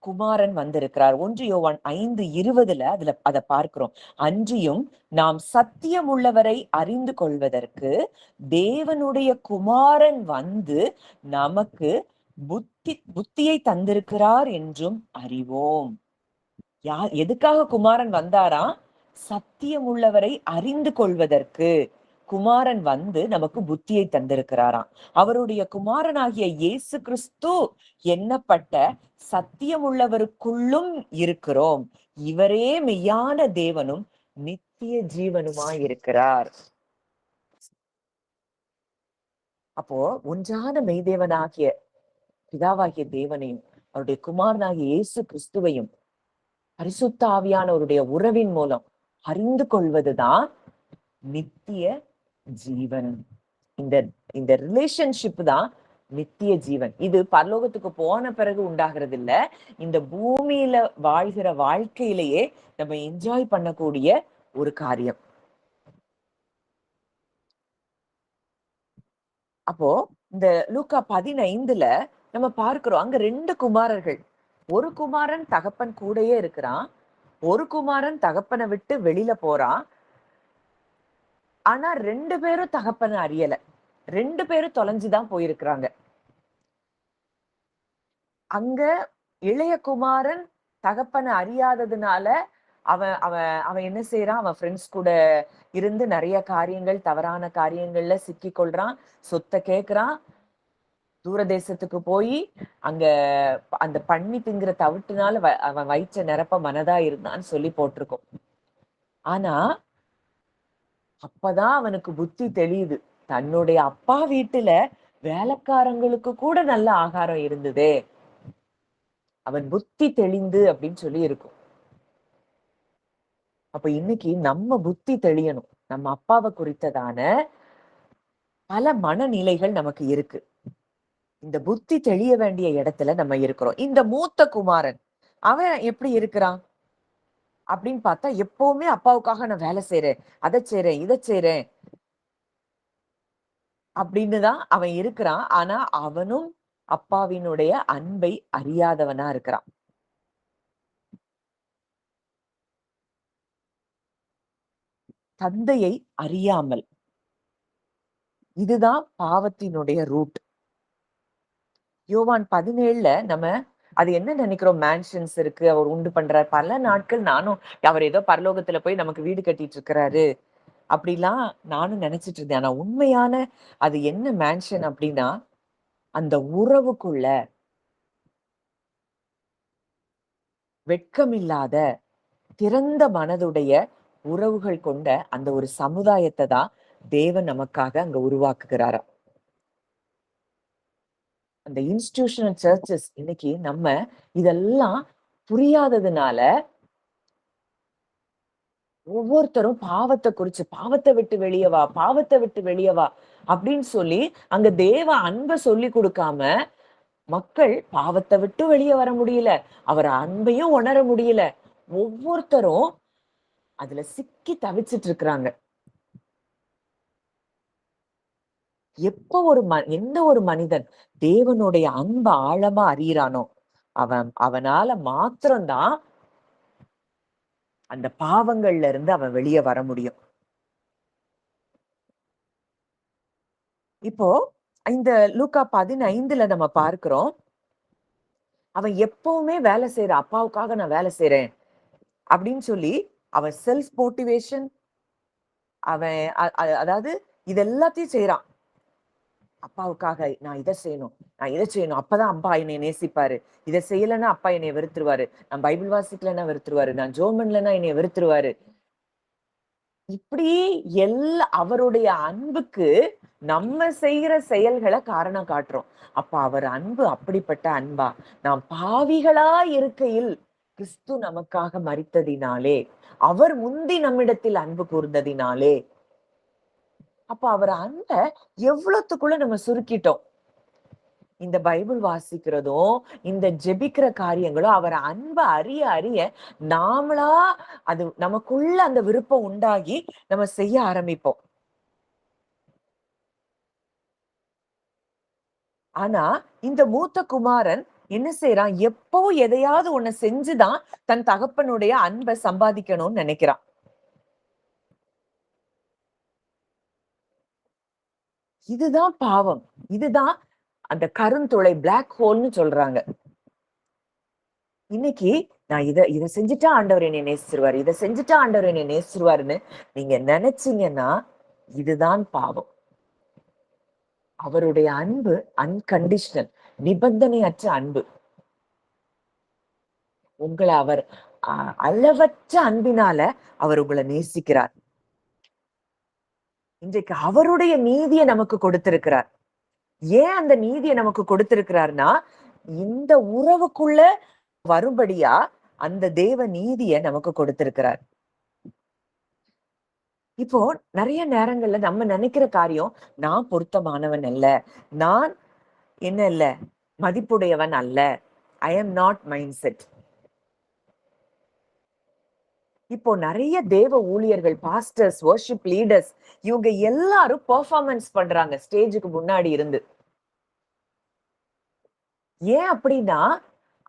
குமாரன் வந்திருக்கிறார். 1 யோவான் 5:20 அதுல அதை பார்க்கிறோம். அன்றியும் நாம் சத்தியம் உள்ளவரை அறிந்து கொள்வதற்கு தேவனுடைய குமாரன் வந்து நமக்கு புத்தியை தந்திருக்கிறார் என்றும் அறிவோம். எதுக்காக குமாரன் வந்தாரா? சத்தியம் உள்ளவரை அறிந்து கொள்வதற்கு குமாரன் வந்து நமக்கு புத்தியை தந்திருக்கிறாராம். அவருடைய குமாரனாகிய இயேசு கிறிஸ்து எண்ணப்பட்ட சத்தியம் உள்ளவருக்குள்ளும் இருக்கிறோம். இவரே மெய்யான தேவனும் நித்திய ஜீவனுமாய் இருக்கிறார். அப்போ ஒன்றான மெய்தேவனாகிய பிதாவாகிய தேவனையும் அவருடைய குமாரனாகிய இயேசு கிறிஸ்துவையும் பரிசுத்த ஆவியானவருடைய உறவின் மூலம் அறிந்து கொள்வதுதான் நித்திய ஜீவன். இந்த இந்த ரிலேஷன்ஷிப் தான் நித்திய ஜீவன். இது பரலோகத்துக்கு போன பிறகு உண்டாகிறது இல்ல. இந்த பூமியில வாழ்கிற வாழ்க்கையிலேயே நம்ம என்ஜாய் பண்ணக்கூடிய ஒரு காரியம். அப்போ இந்த லூக்கா 15ல நம்ம பார்க்கிறோம், அங்க 2 குமாரர்கள். ஒரு குமாரன் தகப்பன் கூடயே இருக்கிறான். ஒரு குமாரன் தகப்பனை விட்டு வெளியில போறான். ஆனா 2 பேரும் தகப்பனை அறியல. 2 பேரும் தொலைஞ்சுதான் போயிருக்கிறாங்க. அங்க இளைய குமாரன் தகப்பனை அறியாததுனால அவன் அவன் அவன் என்ன செய்யறான், அவன் ஃப்ரெண்ட்ஸ் கூட இருந்து நிறைய காரியங்கள், தவறான காரியங்கள்ல சிக்கிக் கொள்றான். சொத்தை கேட்கிறான். தூர தேசத்துக்கு போய் அங்க அந்த பன்னி திங்கிற தவிட்டுனால அவன் வயிற்ற நிரப்ப மனதா இருந்தான்னு சொல்லி போட்டிருக்கோம். ஆனா அப்பதான் அவனுக்கு புத்தி தெளியுது. தன்னுடைய அப்பா வீட்டுல வேலைக்காரங்களுக்கு கூட நல்ல ஆகாரம் இருந்ததே. அவன் புத்தி தெளிந்து அப்படின்னு சொல்லி இருக்கும். அப்ப இன்னைக்கு நம்ம புத்தி தெளியணும். நம்ம அப்பாவை குறித்ததான பல மனநிலைகள் நமக்கு இருக்கு. இந்த புத்தி தெளிய வேண்டிய இடத்துல நம்ம இருக்கிறோம். இந்த மூத்த குமாரன் அவன் எப்படி இருக்கிறான் அப்படின்னு பார்த்தா, எப்பவுமே அப்பாவுக்காக நான் வேலை செய்யறேன், அதை செய்யறேன், இதை செய்யறேன் அப்படின்னு தான் அவன் இருக்கிறான். ஆனா அவனும் அப்பாவினுடைய அன்பை அறியாதவனா இருக்கிறான். தந்தையை அறியாமல். இதுதான் பாவத்தினுடைய ரூட். யோவான் 17ல நம்ம அது என்ன நினைக்கிறோம், மேன்ஷன்ஸ் இருக்கு, அவர் உண்டு பண்றாரு. பல நாட்கள் நானும் அவர் ஏதோ பரலோகத்துல போய் நமக்கு வீடு கட்டிட்டு இருக்கிறாரு அப்படிலாம் நானும் நினைச்சிட்டு இருந்தேன். ஆனா உண்மையான அது என்ன மேன்ஷன் அப்படின்னா, அந்த உறவுக்குள்ள வெட்கமில்லாத திறந்த மனதுடைய உறவுகள் கொண்ட அந்த ஒரு சமுதாயத்தை தான் தேவன் நமக்காக அங்க உருவாக்குகிறாராம். அந்த இன்ஸ்டிடியூஷனல் சர்ச்சஸ் இன்னைக்கு நம்ம இதெல்லாம் புரியாததுனால ஒவ்வொருத்தரும் பாவத்தை குறிச்சு, பாவத்தை விட்டு வெளியே வா, பாவத்தை விட்டு வெளியே வா அப்படின்னு சொல்லி அங்க தேவ அன்பை சொல்லி கொடுக்காம மக்கள் பாவத்தை விட்டு வெளியே வர முடியல, அவர் அன்பையும் உணர முடியல. ஒவ்வொருத்தரும் அதுல சிக்கி தவிச்சிட்டு இருக்கிறாங்க. எப்ப எந்த ஒரு மனிதன் தேவனுடைய அன்ப ஆழமா அறியறானோ, அவனால மாத்திரம்தான் அந்த பாவங்கள்ல இருந்து அவன் வெளியே வர முடியும். இப்போ இந்த லூக்கா 15ல நம்ம பார்க்கிறோம், அவன் எப்பவுமே வேலை செய்யற அப்பாவுக்காக நான் வேலை செய்யறேன் அப்படின்னு சொல்லி அவன் செல்ஃப் மோட்டிவேஷன், அவன் அதாவது இது எல்லாத்தையும் செய்யறான். அப்பாவுக்காக நான் இதை செய்யணும், நான் இதை செய்யணும், அப்பதான் அப்பா என்னை நேசிப்பாரு, இதை செய்யலைன்னா அப்பா என்னை வெறுத்துருவாரு, நான் பைபிள் வாசிக்கலன்னா வெறுத்துருவாரு, நான் ஜோம் பண்ணலன்னா என்னை வெறுத்துருவாரு. இப்படி அவருடைய அன்புக்கு நம்ம செய்யற செயல்களை காரணம் காட்டுறோம். அப்ப அவர் அன்பு அப்படிப்பட்ட அன்பா? நாம் பாவிகளா இருக்கையில் கிறிஸ்து நமக்காக மரித்ததினாலே, அவர் முந்தி நம்மிடத்தில் அன்பு கூர்ந்ததினாலே. அப்ப அவர் அன்ப எவ்வளவுக்குள்ள நம்ம சுருக்கிட்டோம். இந்த பைபிள் வாசிக்கிறதும், இந்த ஜெபிக்கிற காரியங்களும் அவர் அன்ப அறிய அறிய நாமளா அது நமக்குள்ள அந்த விருப்பம் உண்டாகி நம்ம செய்ய ஆரம்பிப்போம். ஆனா இந்த மூத்த குமாரன் என்ன செய்யறான், எப்போ எதையாவது ஒண்ணு செஞ்சுதான் தன் தகப்பனுடைய அன்பை சம்பாதிக்கணும்னு நினைக்கிறான். இதுதான் பாவம். இதுதான் அந்த கருந்துளை, பிளாக் ஹோல்னு சொல்றாங்க. இன்னைக்கு நான் இதை செஞ்சுட்டா ஆண்டவர் என்னை நேசிச்சிருவாரு, இதை செஞ்சுட்டா ஆண்டவர் என்னை நேசிச்சிருவாருன்னு நீங்க நினைச்சீங்கன்னா இதுதான் பாவம். அவருடைய அன்பு அன்கண்டிஷனல், நிபந்தனையற்ற அன்பு. உங்களை அவர் அளவற்ற அன்பினால அவர் உங்களை நேசிக்கிறார். இன்றைக்கு அவருடைய நீதியை நமக்கு கொடுத்திருக்கிறார். ஏன் அந்த நீதியை நமக்கு கொடுத்திருக்கிறார்னா, இந்த உறவுக்குள்ள வரும்படியா அந்த தேவ நீதியை நமக்கு கொடுத்திருக்கிறார். இப்போ நிறைய நேரங்கள்ல நம்ம நினைக்கிற காரியம், நான் பொருத்தமானவன் அல்ல, நான் என்ன இல்ல மதிப்புடையவன் அல்ல, I am not mind set. இப்போ நிறைய தேவ ஊழியர்கள், பாஸ்டர்ஸ், வர்ஷிப் லீடர்ஸ், இவங்க எல்லாரும் பெர்ஃபார்மன்ஸ் பண்றாங்க ஸ்டேஜுக்கு முன்னாடி இருந்து. ஏன் அப்படின்னா,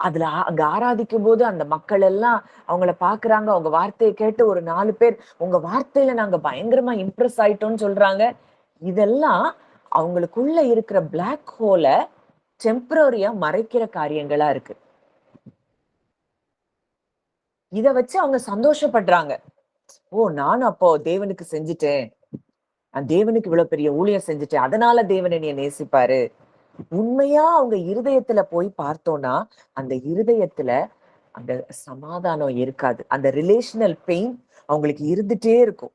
அதுல அங்க ஆராதிக்கும் போது அந்த மக்கள் எல்லாம் அவங்கள பாக்குறாங்க. அவங்க வார்த்தையை கேட்டு ஒரு 4 பேர், உங்க வார்த்தையில நாங்க பயங்கரமா இம்ப்ரெஸ் ஆயிட்டோம்னு சொல்றாங்க. இதெல்லாம் அவங்களுக்குள்ள இருக்கிற பிளாக் ஹோல டெம்பரரியா மறைக்கிற காரியங்களா இருக்கு. இத வச்சு அவங்க சந்தோஷப்படுறாங்க. ஓ! நானும் அப்போ தேவனுக்கு செஞ்சுட்டேன். நான் தேவனுக்கு இவ்வளவு பெரிய ஊழியம் செஞ்சுட்டேன். அதனால தேவன் என்னைய நேசிப்பாரு. உண்மையா அவங்க இருதயத்துல போய் பார்த்தோம்னா, அந்த இருதயத்துல அந்த சமாதானம் இருக்காது. அந்த ரிலேஷனல் பெயின் அவங்களுக்கு இருந்துட்டே இருக்கும்.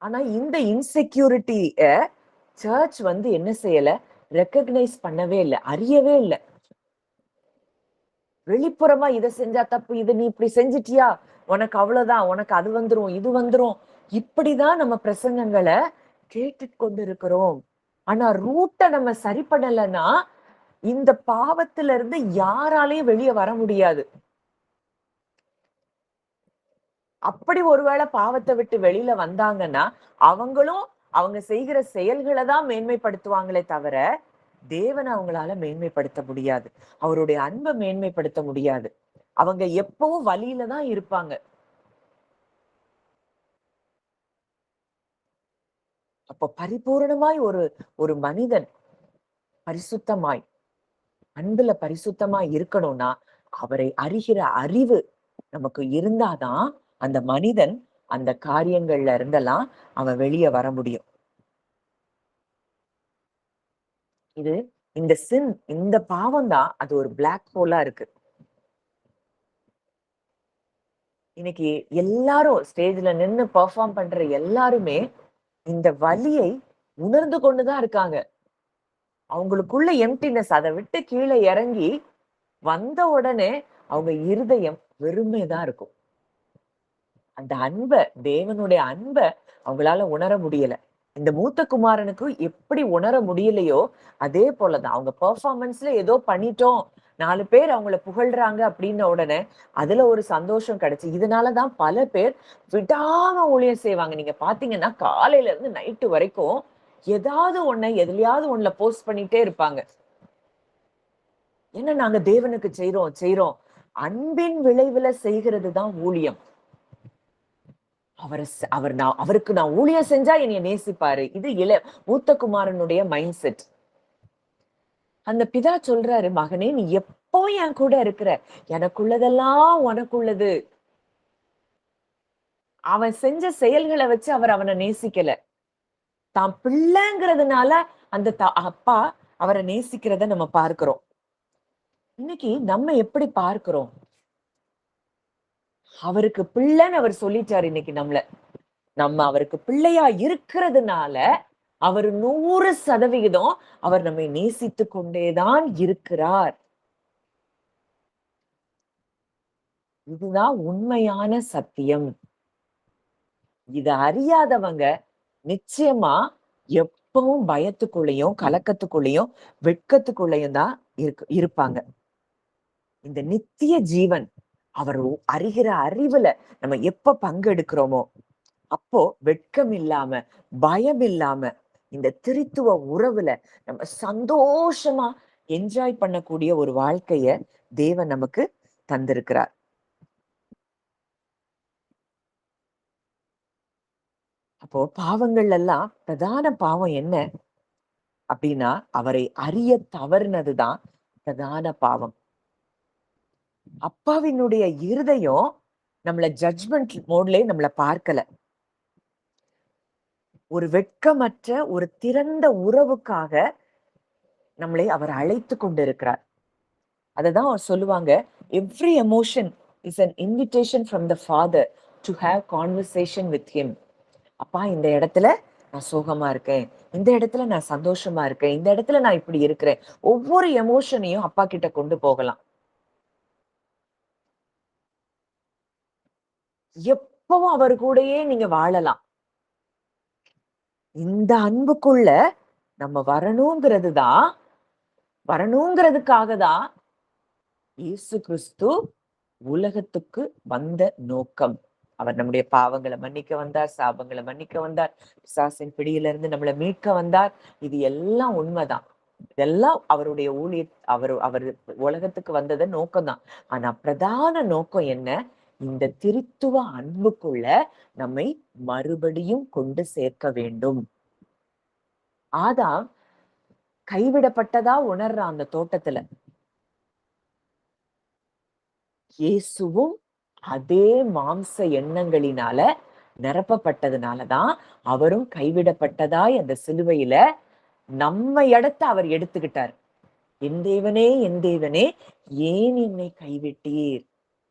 ஆனா இந்த இன்செக்யூரிட்டிய சர்ச் வந்து என்ன செய்யல? ரெகக்னைஸ் பண்ணவே இல்ல. அறியவே இல்ல. வெளிப்புறமா இத செஞ்சா தப்பு, இத நீ இப்படி செஞ்சுட்டியா? உனக்கு அவ்வளவுதான். உனக்கு அது வந்துரும், இது வந்துரும். இப்படிதான் நம்ம பிரசங்கங்கள கேட்டுக் கொண்டிருக்கிறோம். ஆனா ரூட்ட நம்ம சரி பண்ணலன்னா, இந்த பாவத்துல இருந்து யாராலயும் வெளிய வர முடியாது. அப்படி ஒருவேளை பாவத்த விட்டு வெளியில வந்தாங்கன்னா, அவங்களும் அவங்க செய்கிற செயல்கள தான் மேன்மைப்படுத்துவாங்களே தவிர, தேவன அவங்களால மேன்மைப்படுத்த முடியாது. அவருடைய அன்ப மேன்மைப்படுத்த முடியாது. அவங்க எப்பவும் வழியில தான் இருப்பாங்க. அப்போ பரிபூரணமாய் ஒரு ஒரு மனிதன் பரிசுத்தமாய், அன்புல பரிசுத்தமாய் இருக்கணும்னா, அவரை அறிகிற அறிவு நமக்கு இருந்தாதான், அந்த மனிதன் அந்த காரியங்கள்ல இருந்தெல்லாம் அவன் வெளிய வர முடியும். இது இந்த இந்த பாவம் தான் அது ஒரு பிளாக் ஹோலா இருக்கு. இன்னைக்கு எல்லாரும் ஸ்டேஜ்ல நின்னு பெர்ஃபார்ம் பண்ற எல்லாருமே இந்த வலியை உணர்ந்து கொண்டுதான் இருக்காங்க. அவங்களுக்குள்ள எம்ப்டினஸ் அத விட்டு கீழ இறங்கி வந்த உடனே அவங்க இருதயம் வெறுமைதான் இருக்கும். அந்த அன்ப, தேவனுடைய அன்ப அவங்களால உணர முடியல. இந்த மூத்த குமாரனுக்கு எப்படி உணர முடியலையோ, அதே போலதான். அவங்க பெர்ஃபார்மன்ஸ்ல ஏதோ பண்ணிட்டோம். 4 பேர் அவங்கள புகழ்றாங்க அப்படின்ன உடனே, அதுல ஒரு சந்தோஷம் கிடைச்சு. இதனால தான் பல பேர் விடாம ஊழியம் செய்வாங்க. நீங்க பார்த்தீங்கன்னா, காலையில இருந்து நைட்டு வரைக்கும் ஏதாவது ஒண்ண எதுலயாவது ஒண்ணுல போஸ்ட் பண்ணிட்டே இருப்பாங்க. ஏன்னா நாங்க தேவனுக்கு செய்றோம், செய்றோம். அன்பின் விளைவுல செய்கிறது தான் ஊழியம். அவர ஸ் அவர் நான் அவருக்கு நான் ஊழியம் செஞ்சா என்னைய நேசிப்பாரு. இது மூத்த குமாரனுடைய மைண்ட் செட். அந்த பிதா சொல்றாரு, "மகனே நீ எப்போ என் கூட இருக்கிற. எனக்குள்ளதெல்லாம் உனக்குள்ளது." அவன் செஞ்ச செயல்கள வச்சு அவர் அவன நேசிக்கல. தான் பிள்ளைங்கிறதுனால அந்த அப்பா அவர நேசிக்கிறத நம்ம பார்க்கிறோம். இன்னைக்கு நம்ம எப்படி பார்க்கிறோம்? அவருக்கு பிள்ளைன்னு அவர் சொல்லிட்டாரு இன்னைக்கு நம்மள. நம்ம அவருக்கு பிள்ளையா இருக்கிறதுனால, அவர் 100% அவர் நம்மை நேசித்துக் கொண்டேதான் இருக்கிறார். இதுதான் உண்மையான சத்தியம். இத அறியாதவங்க நிச்சயமா எப்பவும் பயத்துக்குள்ளயும், கலக்கத்துக்குள்ளயும், வெட்கத்துக்குள்ளயும் தான் இருப்பாங்க. இந்த நித்திய ஜீவன் அவர் அறிகிற அறிவுல நம்ம எப்ப பங்கெடுக்கிறோமோ, அப்போ வெட்கம் இல்லாம, பயம் இல்லாம, இந்த திரித்துவ உறவுல நம்ம சந்தோஷமா என்ஜாய் பண்ணக்கூடிய ஒரு வாழ்க்கைய தேவன் நமக்கு தந்திருக்கிறார். அப்போ பாவங்கள் எல்லாம் பிரதான பாவம் என்ன அப்படின்னா, அவரை அறிய தவறுனதுதான் பிரதான பாவம். அப்பாவினுடைய இருதயம் நம்மள ஜட்ஜ்மெண்ட் மோட்லயே நம்மள பார்க்கல. ஒரு வெட்கமற்ற ஒரு திறந்த உறவுக்காக நம்மளை அவர் அழைத்துக் கொண்டிருக்கிறார். அததான் அவர் சொல்லுவாங்க, every emotion is an invitation from the father to have conversation with him. அப்பா இந்த இடத்துல நான் சோகமா இருக்கேன், இந்த இடத்துல நான் சந்தோஷமா இருக்கேன், இந்த இடத்துல நான் இப்படி இருக்கிறேன். ஒவ்வொரு எமோஷனையும் அப்பா கிட்ட கொண்டு போகலாம். எப்பவும் அவர் கூடயே நீங்க வாழலாம். இந்த அன்புக்குள்ள நம்ம வரணுங்கிறதுக்காக தான் இயேசு கிறிஸ்து உலகத்துக்கு வந்த நோக்கம். அவர் நம்முடைய பாவங்களை மன்னிக்க வந்தார், சாபங்களை மன்னிக்க வந்தார், பிசாசின் பிடியிலிருந்து நம்மளை மீட்க வந்தார். இது எல்லாம் உண்மைதான். இதெல்லாம் அவருடைய அவர் உலகத்துக்கு வந்தத நோக்கம்தான். ஆனா பிரதான நோக்கம் என்ன? இந்த திருத்துவ அன்புக்குள்ள நம்மை மறுபடியும் கொண்டு சேர்க்க வேண்டும். ஆதாம் கைவிடப்பட்டதா உணர்ற அந்த தோட்டத்துல இயேசுவும் அதே மாம்ச எண்ணங்களினால நிரப்பப்பட்டதுனாலதான் அவரும் கைவிடப்பட்டதாய் அந்த சிலுவையில நம்ம இடத்தை அவர் எடுத்துக்கிட்டார். என் தேவனே, என் தேவனே, ஏன் என்னை கைவிட்டீர்?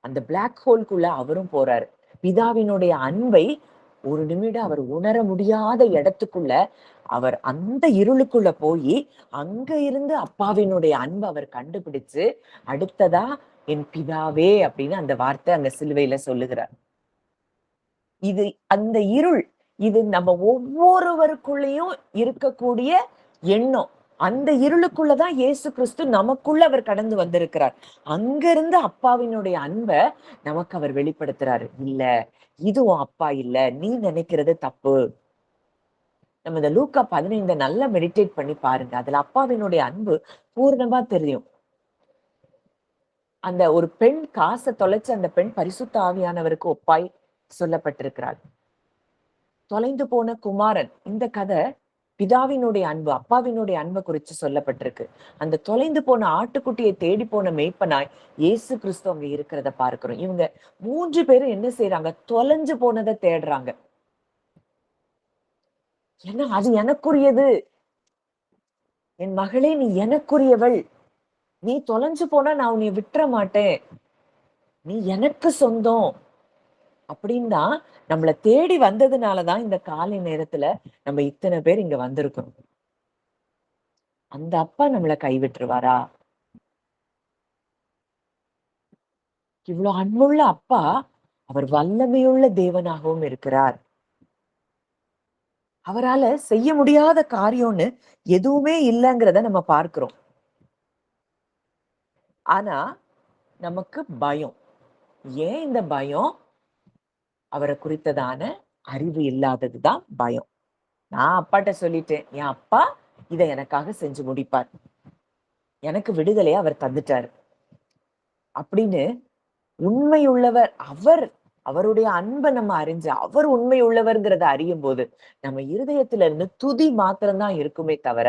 அந்த பிளாக் ஹோல்குள்ள அவரும் போறாரு. பிதாவினுடைய அன்பை ஒரு நிமிடம் அவர் உணர முடியாத இடத்துக்குள்ள அவர் அந்த இருளுக்குள்ள போய் அங்க இருந்து அப்பாவினுடைய அன்பை அவர் கண்டுபிடிச்சு அடுத்ததா என் பிதாவே அப்படின்னு அந்த வார்த்தை அந்த சிலுவையில சொல்லுகிறார். இது அந்த இருள், இது நம்ம ஒவ்வொருவருக்குள்ளயும் இருக்கக்கூடிய எண்ணம். அந்த இருளுக்குள்ளதான் இயேசு கிறிஸ்து நமக்குள்ள அவர் கடந்து வந்திருக்கிறார். அங்கிருந்து அப்பாவினுடைய அன்பை நமக்கு அவர் வெளிப்படுத்துறாரு. இல்ல, இதுவும் அப்பா இல்ல, நீ நினைக்கிறது தப்பு. நம்ம இந்த லூக்கா 15 நல்லா மெடிடேட் பண்ணி பாருங்க. அதுல அப்பாவினுடைய அன்பு பூர்ணமா தெரியும். அந்த ஒரு பெண் காசை தொலைச்சு அந்த பெண் பரிசுத்த ஆவியானவருக்கு ஒப்பாய் சொல்லப்பட்டிருக்கிறாள். தொலைந்து போன குமாரன், இந்த கதை பிதாவினுடைய அன்பு, அப்பாவினுடைய அன்பை குறித்து சொல்லப்பட்டிருக்கு. அந்த தொலைந்து போன ஆட்டுக்குட்டியை தேடி போன மேய்ப்பனாய் இயேசு கிறிஸ்து அங்க இருக்கிறத பார்க்கிறோம். இவங்க 3 பேரும் என்ன செய்யறாங்க? தொலைஞ்சு போனதை தேடுறாங்க. ஏன்னா அது எனக்குரியது. என் மகளே, நீ எனக்குரியவள். நீ தொலைஞ்சு போனா நான் உன்னை விட்டுற மாட்டேன். நீ எனக்கு சொந்தம் அப்படின்னா நம்மளை தேடி வந்ததுனாலதான் இந்த காலை நேரத்துல நம்ம இத்தனை பேர் இங்க வந்திருக்கோம். அந்த அப்பா நம்மளை கைவிட்டுருவாரா? இவ்வளவு அன்புள்ள அப்பா அவர் வல்லமையுள்ள தேவனாகவும் இருக்கிறார். அவரால செய்ய முடியாத காரியம்னு எதுவுமே இல்லைங்கிறத நம்ம பார்க்கிறோம். ஆனா நமக்கு பயம். ஏன் இந்த பயம்? அவரை குறித்ததான அறிவு இல்லாததுதான் பயம். நான் அப்பாட்ட சொல்லிட்டேன், என் அப்பா இதை எனக்காக செஞ்சு முடிப்பார், எனக்கு விடுதலையை அவர் தந்துட்டாரு அப்படின்னு உண்மை உள்ளவர் அவர். அவருடைய அன்பை நம்ம அறிஞ்சு அவர் உண்மை உள்ளவர்ங்கிறத அறியும் போது நம்ம இருதயத்துல இருந்து துதி மாத்திரம்தான் இருக்குமே தவிர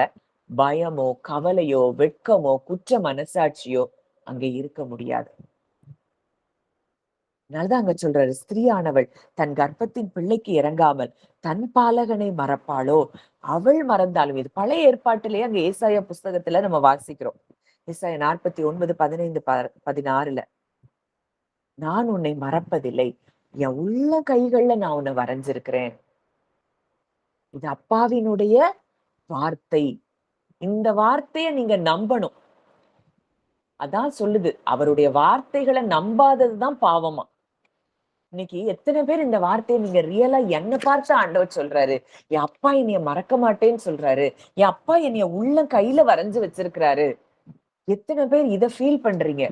பயமோ, கவலையோ, வெட்கமோ, குற்ற மனசாட்சியோ அங்க இருக்க முடியாது. அதனாலதான் அங்க சொல்றாரு, ஸ்திரீயானவள் தன் கர்ப்பத்தின் பிள்ளைக்கு இறங்காமல் தன் பாலகனை மறப்பாளோ? அவள் மறந்தாலும். இது பழைய ஏற்பாட்டிலேயே அங்க ஏசாயா புஸ்தகத்துல நம்ம வாசிக்கிறோம். ஏசாயா 49, 15, 16. நான் உன்னை மறப்பதில்லை, என் உள்ள கைகள்ல நான் உன்னை வரைஞ்சிருக்கிறேன். இது அப்பாவினுடைய வார்த்தை. இந்த வார்த்தையை நீங்க நம்பணும். அதான் சொல்லுது, அவருடைய வார்த்தைகளை நம்பாததுதான் பாவமா. இன்னைக்கு எத்தனை பேர் இந்த வார்த்தையை நீங்க ரியலா என்ன பார்த்து ஆண்டவர் சொல்றாரு, என் அப்பா என்னைய மறக்க மாட்டேன்னு சொல்றாரு, என் அப்பா என்னைய உள்ள கையில வரைஞ்சு வச்சிருக்கிறாரு. எத்தனை பேர் இத ஃபீல் பண்றீங்க?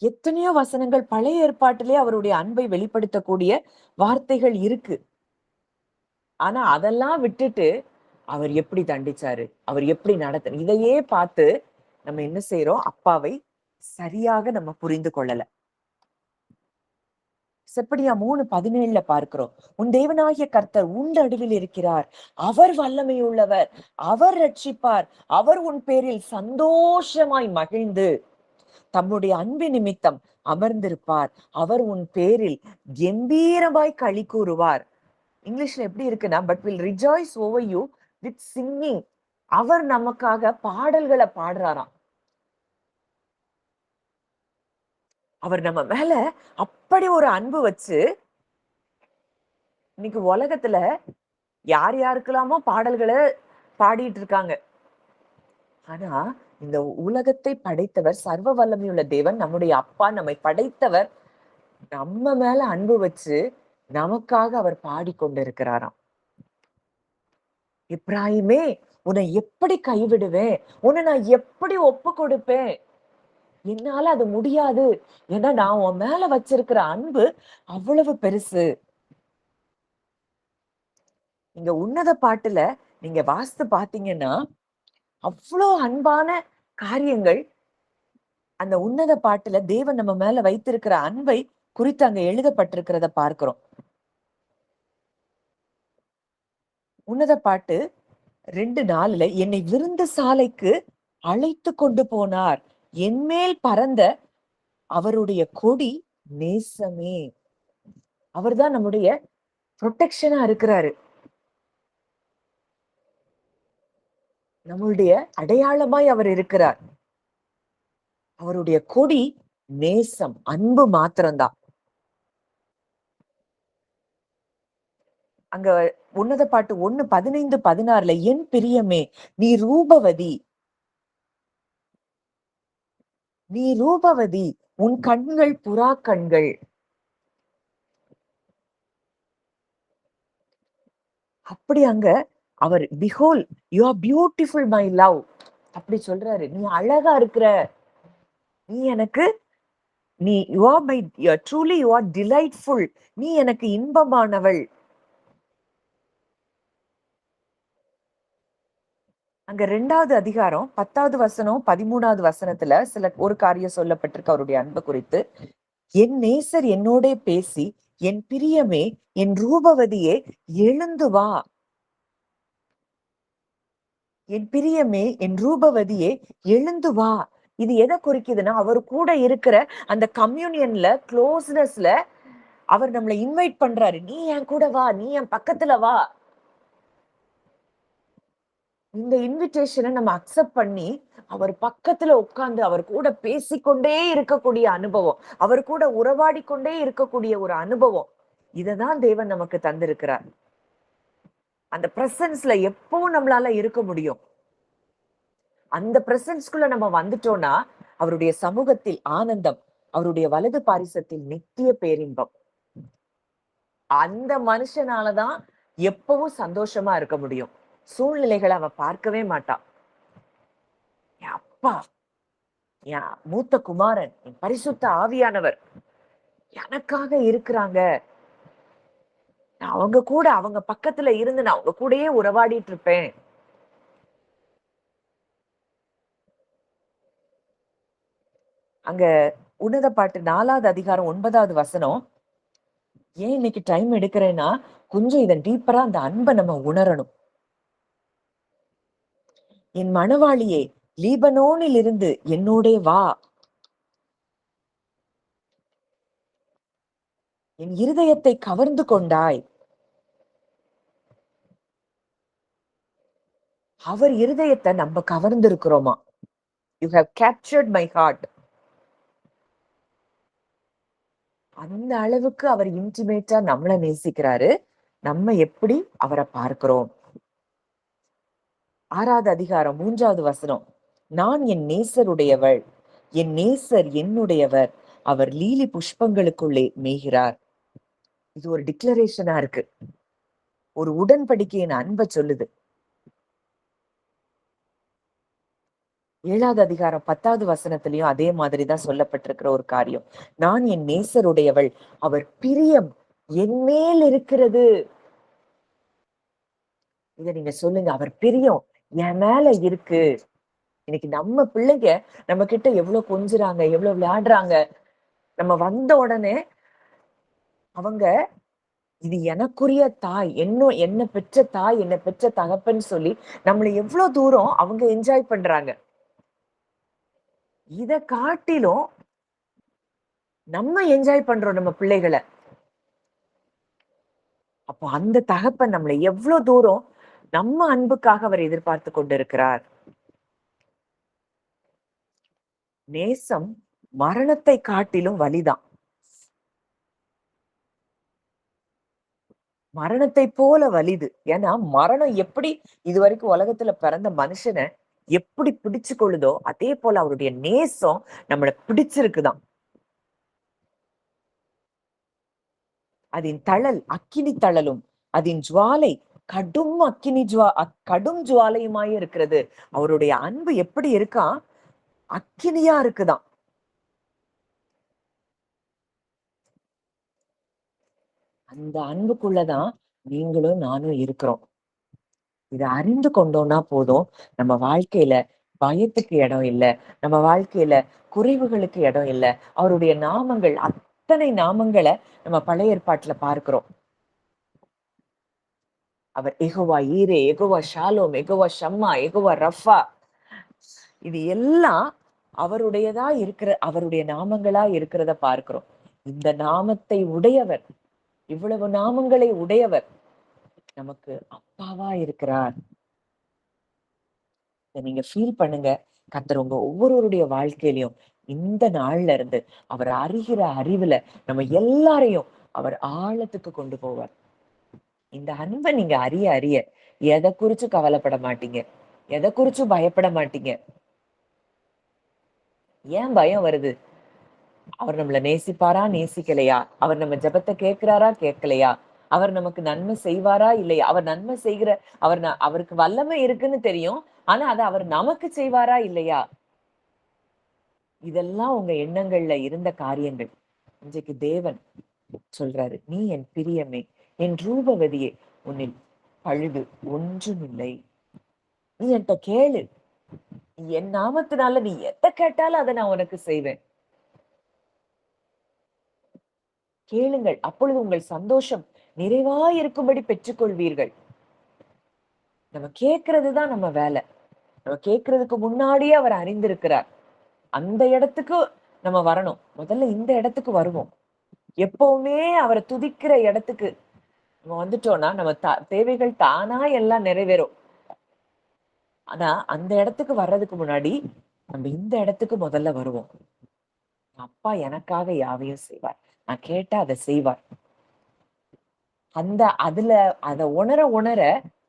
எத்தனையோ வசனங்கள் பழைய ஏற்பாட்டிலே அவருடைய அன்பை வெளிப்படுத்தக்கூடிய வார்த்தைகள் இருக்கு. ஆனா அதெல்லாம் விட்டுட்டு அவர் எப்படி தண்டிச்சாரு, அவர் எப்படி நடத்த, இதையே பார்த்து நம்ம என்ன செய்யறோம்? அப்பாவை சரியாக நம்ம புரிந்து கொள்ளல. செப்படியா 3:17 பார்க்கிறோம், உன் தேவனாகிய கர்த்தர் உன் நடுவில் இருக்கிறார், அவர் வல்லமை உள்ளவர், அவர் ரட்சிப்பார், அவர் உன் பேரில் சந்தோஷமாய் மகிழ்ந்து தம்முடைய அன்பு நிமித்தம் அமர்ந்திருப்பார், அவர் உன் பேரில் கம்பீரமாய் களி கூறுவார். இங்கிலீஷ்ல எப்படி இருக்குன்னா, but will rejoice over you with singing. அவர் நமக்காக பாடல்களை பாடுறாராம். அவர் நம்ம மேல அப்படி ஒரு அன்பு வச்சு, இன்னைக்கு உலகத்துல யார் யாருக்கெல்லாமோ பாடல்களை பாடிட்டு இருக்காங்க. ஆனா இந்த உலகத்தை படைத்தவர், சர்வ வல்லமையுள்ள தேவன், நம்முடைய அப்பா, நம்மை படைத்தவர் நம்ம மேல அன்பு வச்சு நமக்காக அவர் பாடிக்கொண்டிருக்கிறாராம். இப்ராஹிமே, உன்னை எப்படி கைவிடுவேன்? உன்னை நான் எப்படி ஒப்பு கொடுப்பேன்? என்னால அது முடியாது. ஏன்னா நான் உன் மேல வச்சிருக்கிற அன்பு அவ்வளவு பெருசு. இங்க உன்னத பாட்டுல நீங்க வாசித்து பாத்தீங்கன்னா, அவ்வளோ அன்பான காரியங்கள் அந்த உன்னத பாட்டுல தேவன் நம்ம மேல வைத்திருக்கிற அன்பை குறித்து அங்க எழுதப்பட்டிருக்கிறத பார்க்கிறோம். உன்னத பாட்டு 2:4 என்னை விருந்து சாலைக்கு அழைத்து கொண்டு போனார். என்மேல் பறந்த அவருடைய கொடி நேசமே. அவர்தான் நம்முடைய புரொடெக்ஷனா இருக்கிறாரு. நம்மளுடைய அடையாளமாய் அவர் இருக்கிறார். அவருடைய கொடி நேசம், அன்பு மாத்திரம்தான். அங்க உன்னத பாட்டு 1:15-16 என் பிரியமே நீ ரூபவதி, நீ ரூபவதி, உன் கண்கள் புறா கண்கள். அப்படி அங்க அவர் behold you are beautiful my love அப்படி சொல்றாரு. நீ அழகா இருக்கிற, நீ எனக்கு நீ you are my truly you are delightful, நீ எனக்கு இன்பமானவள். அங்க 2வது அதிகாரம் 10வது வசனம் 13வது வசனத்துல ஒரு காரியம் சொல்லப்பட்டிருக்கு அவருடைய அன்பு குறித்து. என் நேசர் என்னோட பேசி என் பிரியமே என் ரூபவதியே எழுந்து வா, என் பிரியமே என் ரூபவதியே எழுந்து வா. இது எதை குறிக்குதுன்னா அவர் கூட இருக்கிற அந்த கம்யூனியன்ல க்ளோஸ்னஸ்ல அவர் நம்மளை இன்வைட் பண்றாரு. நீ என் கூட வா, நீ என் பக்கத்துல வா. இந்த இன்விடேஷனை நம்ம அக்செப்ட் பண்ணி அவர் பக்கத்துல உட்கார்ந்து அவர் கூட பேசிக்கொண்டே இருக்கக்கூடிய அனுபவம், அவர் கூட உறவாடி கொண்டே இருக்கக்கூடிய ஒரு அனுபவம், இததான் தேவன் நமக்கு தந்திருக்கிறார். அந்த பிரசன்ஸ்ல எப்பவும் நம்மளால இருக்க முடியும். அந்த பிரசன்ஸ்குள்ள நம்ம வந்துட்டோம்னா அவருடைய சமூகத்தில் ஆனந்தம், அவருடைய வலது பாரிசத்தில் நித்திய பேரின்பம். அந்த மனுஷனாலதான் எப்பவும் சந்தோஷமா இருக்க முடியும். சூழ்நிலைகளை அவன் பார்க்கவே மாட்டான். என் அப்பா, என் மூத்த குமாரன், என் பரிசுத்த ஆவியானவர் எனக்காக இருக்கிறாங்க. நான் அவங்க கூட அவங்க பக்கத்துல இருந்து நான் அவங்க கூடயே உறவாடிட்டு இருப்பேன். அங்க உன்னத பாட்டு 4வது அதிகாரம் 9வது வசனம். ஏன் இன்னைக்கு டைம் எடுக்கிறேன்னா கொஞ்சம் இதை டீப்பரா அந்த அன்பை நம்ம உணரணும். என் மணவாளியே லீபனோனில் இருந்து என்னோட வா, என் இருதயத்தை கவர்ந்து கொண்டாய். அவர் இருதயத்தை நம்ம கவர்ந்து இருக்கிறோமா? You have captured my heart. அந்த அளவுக்கு அவர் இன்டிமேட்டா நம்மளை நேசிக்கிறாரு. நம்ம எப்படி அவரை பார்க்கிறோம்? 6வது அதிகாரம் 3வது வசனம். நான் என் நேசருடையவள், என் நேசர் என்னுடையவர், அவர் லீலி புஷ்பங்களுக்குள்ளே மேய்கிறார். இது ஒரு டிக்ளரேஷனா இருக்கு, ஒரு உடன்படிக்கையின் அன்பை சொல்லுது. 7வது அதிகாரம் 10வது வசனத்திலையும் அதே மாதிரிதான் சொல்லப்பட்டிருக்கிற ஒரு காரியம். நான் என் நேசருடையவள், அவர் பிரியம் என் மேல் இருக்கிறது. இத நீங்க சொல்லுங்க, அவர் பிரியம் என் மேல இருக்கு. இன்னைக்கு நம்ம பிள்ளைங்க நம்ம கிட்ட எவ்வளவு கொஞ்சுறாங்க, எவ்வளவு விளையாடுறாங்க. நம்ம வந்த உடனே அவங்க இது எனக்குரிய தாய், என்ன பெற்ற தாய், என்ன பெற்ற தகப்பன்னு சொல்லி நம்மளை எவ்வளவு தூரம் அவங்க என்ஜாய் பண்றாங்க. இத காட்டிலும் நம்ம என்ஜாய் பண்றோம் நம்ம பிள்ளைகளை. அப்போ அந்த தகப்பன் நம்மளை எவ்வளவு தூரம் நம்ம அன்புக்காக அவர் எதிர்பார்த்து கொண்டிருக்கிறார். நேசம் மரணத்தை காட்டிலும் வலிதான். மரணத்தை போல வலிது. ஏன்னா மரணம் எப்படி இது வரைக்கும் உலகத்துல பிறந்த மனுஷனை எப்படி பிடிச்சு கொள்ளுதோ அதே போல அவருடைய நேசம் நம்மளை பிடிச்சிருக்குதான். அதன் தழல் அக்கினி தழலும் அதன் ஜுவாலை கடும் அக்கினி கடும் ஜுவாலையுமாய் இருக்கிறது. அவருடைய அன்பு எப்படி இருக்கா? அக்கினியா இருக்குதான். அந்த அன்புக்குள்ளதான் நீங்களும் நானும் இருக்கிறோம். இதை அறிந்து கொண்டோம்னா போதும், நம்ம வாழ்க்கையில பயத்துக்கு இடம் இல்லை, நம்ம வாழ்க்கையில குறைவுகளுக்கு இடம் இல்லை. அவருடைய நாமங்கள், அத்தனை நாமங்களை நம்ம பழைய ஏற்பாட்டுல பார்க்கிறோம். அவர் எகோவா ஈரே, எகோவா ஷாலோம், எகோவா ஷம்மா, எகோவா ரஃபா, இது எல்லாம் அவருடையதா இருக்கிற, அவருடைய நாமங்களா இருக்கிறத பார்க்கிறோம். இந்த நாமத்தை உடையவர், இவ்வளவு நாமங்களை உடையவர் நமக்கு அப்பாவா இருக்கிறார். நீங்க ஃபீல் பண்ணுங்க. கர்த்தர் உங்க ஒவ்வொருவருடைய வாழ்க்கையிலையும் இந்த நாள்ல இருந்து அவர் அறிகிற அறிவுல நம்ம எல்லாரையும் அவர் ஆழத்துக்கு கொண்டு போவார். இந்த அன்பை நீங்க அறிய அறிய எதை குறிச்சு கவலைப்பட மாட்டீங்க, எதை குறிச்சும் பயப்பட மாட்டீங்க. ஏன் பயம் வருது? அவர் நம்மள நேசிப்பாரா நேசிக்கலையா? அவர் நம்ம ஜெபத்தை கேட்கிறாரா கேட்கலையா? அவர் நமக்கு நன்மை செய்வாரா இல்லையா? அவர் நன்மை செய்கிற, அவருக்கு வல்லமை இருக்குன்னு தெரியும். ஆனா அதை அவர் நமக்கு செய்வாரா இல்லையா? இதெல்லாம் உங்க எண்ணங்கள்ல இருந்த காரியங்கள். இன்றைக்கு தேவன் சொல்றாரு, நீ என் பிரியமே, என் ரூபவதியே, உன்னில் பழுது ஒன்றுமில்லை. நீ என்கிட்ட கேளு, என் நாமத்தினால நீ எதை கேட்டாலும் அதை நான் உனக்கு செய்வேன். கேளுங்கள், அப்பொழுது உங்கள் சந்தோஷம் நிறைவாயிருக்கும்படி பெற்றுக்கொள்வீர்கள். நம்ம கேட்கறதுதான் நம்ம வேலை. நம்ம கேட்கறதுக்கு முன்னாடியே அவர் அறிந்திருக்கிறார். அந்த இடத்துக்கு நம்ம வரணும். முதல்ல இந்த இடத்துக்கு வருவோம். எப்பவுமே அவரை துதிக்கிற இடத்துக்கு நம்ம வந்துட்டோம்னா நம்ம தேவைகள் தானா எல்லாம் நிறைவேறும். ஆனா அந்த இடத்துக்கு வர்றதுக்கு முன்னாடி நம்ம இந்த இடத்துக்கு முதல்ல வருவோம். அப்பா எனக்காக யாவையும் செய்வார், நான் கேட்டா அதை செய்வார். அதுல அத உணர உணர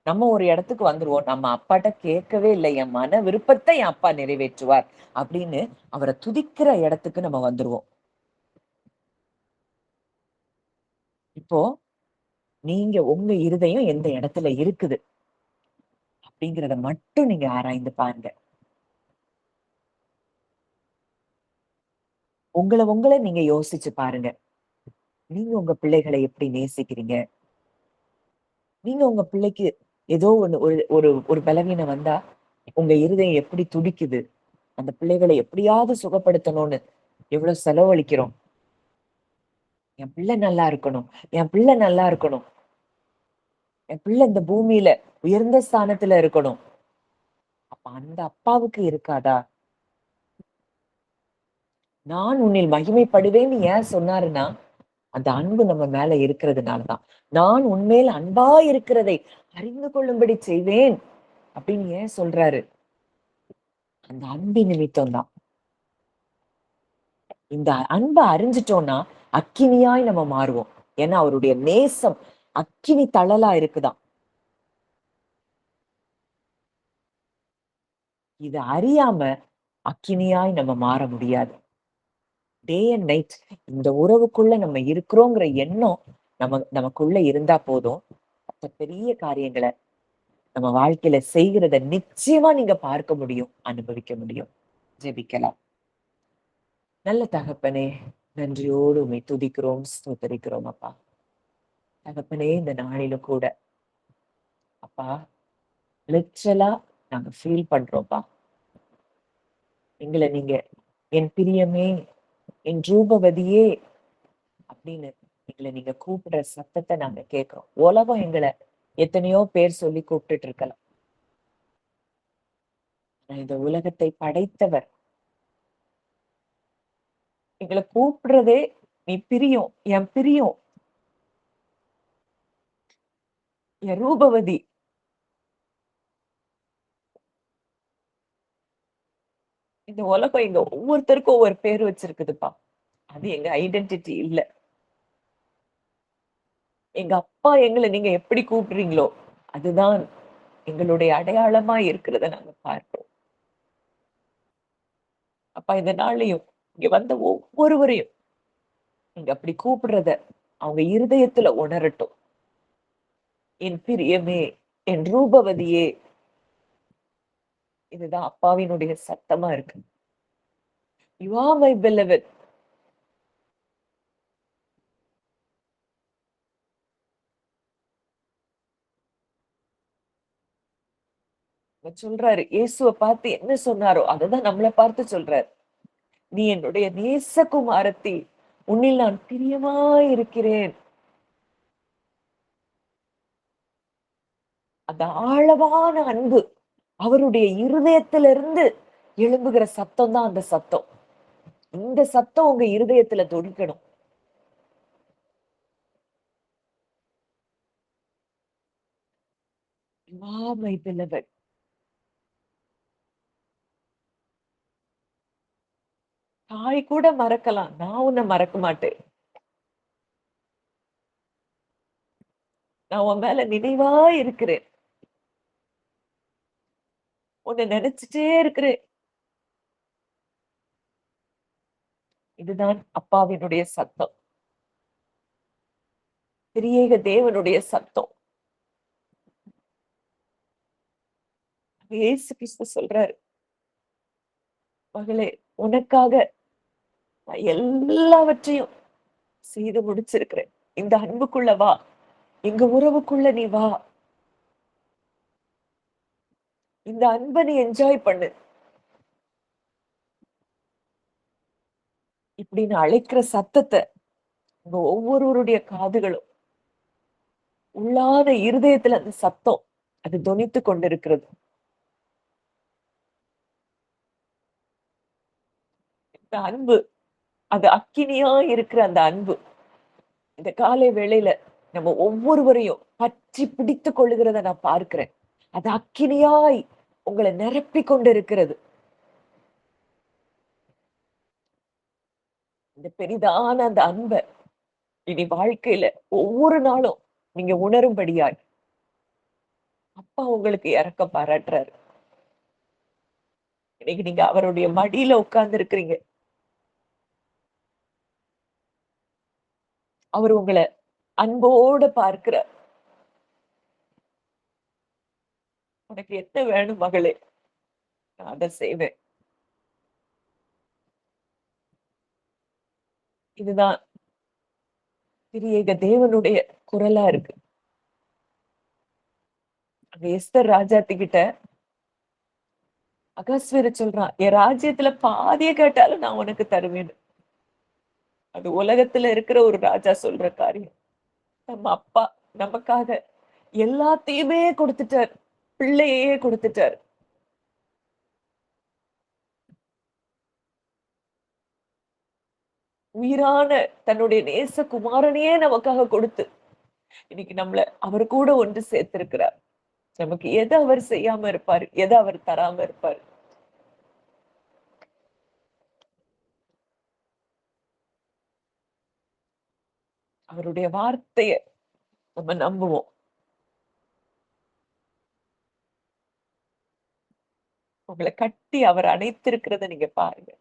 நம்ம ஒரு இடத்துக்கு வந்துருவோம். நம்ம அப்பாட்ட கேட்கவே இல்லை, என் மன விருப்பத்தை என் அப்பா நிறைவேற்றுவார் அப்படின்னு அவரை துதிக்கிற இடத்துக்கு நம்ம வந்துருவோம். இப்போ நீங்க உங்க இருதயம் எந்த இடத்துல இருக்குது அப்படிங்கிறத மட்டும் நீங்க ஆராய்ந்து பாருங்க. உங்களை நீங்க யோசிச்சு பாருங்க. நீங்க உங்க பிள்ளைகளை எப்படி நேசிக்கிறீங்க? நீங்க உங்க பிள்ளைக்கு ஏதோ ஒண்ணு, ஒரு ஒரு ஒரு பலவீனம் வந்தா உங்க இருதயம் எப்படி துடிக்குது? அந்த பிள்ளைகளை எப்படியாவது சுகப்படுத்தணும்னு எவ்வளவு செலவழிக்கிறோம். என் பிள்ளை நல்லா இருக்கணும், என் பிள்ளை நல்லா இருக்கணும், என் பிள்ளை இந்த பூமியில உயர்ந்த ஸ்தானத்துல இருக்கணும். அப்ப அந்த அப்பாவுக்கு இருக்காதா? நான் உன்னில் மகிமைப்படுவேன்னு ஏன் சொன்னாருன்னா, அந்த அன்பு நம்ம மேல இருக்கிறதுனாலதான். நான் உன்மேல் அன்பா இருக்கிறதை அறிந்து கொள்ளும்படி செய்வேன் அப்படின்னு ஏன் சொல்றாரு? அந்த அன்பு நிமித்தம் தான். இந்த அன்பை அறிஞ்சிட்டோம்னா அக்கினியாய் நம்ம மாறுவோம். ஏன்னா அவருடைய நேசம் அக்கினி தழலா இருக்குதான். இத அறியாம அக்கினியாய் நம்ம மாற முடியாது. டே அண்ட் நைட் இந்த உறவுக்குள்ள நம்ம இருக்கிறோங்கிற எண்ணம் நமக்குள்ள இருந்தா போதும், மத்த பெரிய காரியங்களை நம்ம வாழ்க்கையில செய்கிறத நிச்சயமா நீங்க பார்க்க முடியும், அனுபவிக்க முடியும். ஜெபிக்கலாம். நல்ல தகப்பனே, நன்றியோடு உம்மை துதிக்கிறோம், ஸ்தோத்தரிக்கிறோம் அப்பா. தகப்பனே, இந்த நாளிலும் கூட அப்பா லிட்ரலா நாங்க ஃபீல் பண்றோம்ப்பா. எங்களை நீங்க என் பிரியமே, என் ரூபவதியே அப்படின்னு எங்களை நீங்க கூப்பிடுற சத்தத்தை நாங்க கேட்கிறோம். உலகம் எங்களை எத்தனையோ பேர் சொல்லி கூப்பிட்டுட்டு இருக்கலாம். இந்த உலகத்தை படைத்தவர் எங்களை கூப்பிடுறதே, நீ பிரியும், என் பிரியும், என் ரூபவதி. இந்த உலகம் எங்க ஒவ்வொருத்தருக்கும் ஒவ்வொரு பேர் வச்சிருக்குதுப்பா. அது எங்க ஐடென்டிட்டி இல்ல. எங்க அப்பா எங்களை நீங்க எப்படி கூப்பிடுறீங்களோ அதுதான் எங்களுடைய அடையாளமா இருக்கிறத நாங்க பார்க்கிறோம். அப்பா இந்த நாள்லயும் இங்க வந்த ஒவ்வொருவரையும் நீங்க அப்படி கூப்பிடுறத அவங்க இருதயத்துல உணரட்டும். என் பிரியமே, என் ரூபவதியே, இதுதான் அப்பாவினுடைய சத்தமா இருக்கு. You are my beloved. அவர் சொல்றாரு, இயேசுவ பார்த்து என்ன சொன்னாரோ அததான் நம்மள பார்த்து சொல்றாரு. நீ என்னுடைய நேசகுமாரத்தி, உன்னில் நான் பிரியமாயிருக்கிறேன். அந்த ஆழமான அன்பு அவருடைய இருதயத்திலிருந்து எழும்புகிற சத்தம் தான் அந்த சத்தம். இந்த சத்தம் உங்க இருதயத்துல துடிக்கணும். You are my beloved. தாய் கூட மறக்கலாம். நான் உன்னை மறக்க மாட்டேன். நான் உன் மேல நினைவா இருக்கிறேன். உன்னை நினைச்சிட்டே இருக்கிறேன். இதுதான் அப்பாவினுடைய சத்தம். திரியேக தேவனுடைய சத்தம். இயேசு கிறிஸ்து சொல்றாரு, மகளே, உனக்காக நான் எல்லாவற்றையும் செய்து முடிச்சிருக்கிறேன். இந்த அன்புக்குள்ள வா. எங்க உறவுக்குள்ள நீ வா. இந்த அன்பை நீ என்ஜாய் பண்ணு. இப்படின்னு அழைக்கிற சத்தத்தை உங்க ஒவ்வொருவருடைய காதுகளும் உள்ளாத இருதயத்துல அந்த சத்தம் அது தொனித்து கொண்டிருக்கிறது. இந்த அன்பு அது அக்கினியா இருக்கிற அந்த அன்பு இந்த காலை வேளையில நம்ம ஒவ்வொருவரையும் பற்றி பிடித்துக் கொள்ளுகிறத நான் பார்க்கிறேன். அது அக்கினியாய் உங்களை நிரப்பிக் கொண்டிருக்கிறது. இந்த பெரிதான அந்த அன்பை இனி வாழ்க்கையில ஒவ்வொரு நாளும் நீங்க உணரும்படியாய் அப்பா உங்களுக்கு இரக்கம் பாராட்டுறாரு. இன்னைக்கு நீங்க அவருடைய மடியில உட்கார்ந்து இருக்கிறீங்க. அவர் உங்களை அன்போட பார்க்கிறார். உனக்கு என்ன வேணும் மகளே, நான் அதை செய்வேன். இதுதான் திரியேக தேவனுடைய குரலா இருக்கு. அங்க எஸ்தர் ராஜாத்தி கிட்ட அகஸ்வேரு சொல்றான், என் ராஜ்யத்துல பாதிய கேட்டாலும் நான் உனக்கு தருவேன். அது உலகத்துல இருக்கிற ஒரு ராஜா சொல்ற காரியம். நம்ம அப்பா நமக்காக எல்லாத்தையுமே கொடுத்துட்டார். பிள்ளையே கொடுத்துட்டார். உயிரான தன்னுடைய நேச குமாரனையே நமக்காக கொடுத்து இன்னைக்கு நம்மள அவர் கூட ஒன்று சேர்த்திருக்கிறார். நமக்கு எதை அவர் செய்யாம இருப்பாரு, எதை அவர் தராம இருப்பாரு. அவருடைய வார்த்தைய நம்ம நம்புவோம். உங்களை கட்டி அவர் அணைத்திருக்கிறத நீங்க பாருங்க.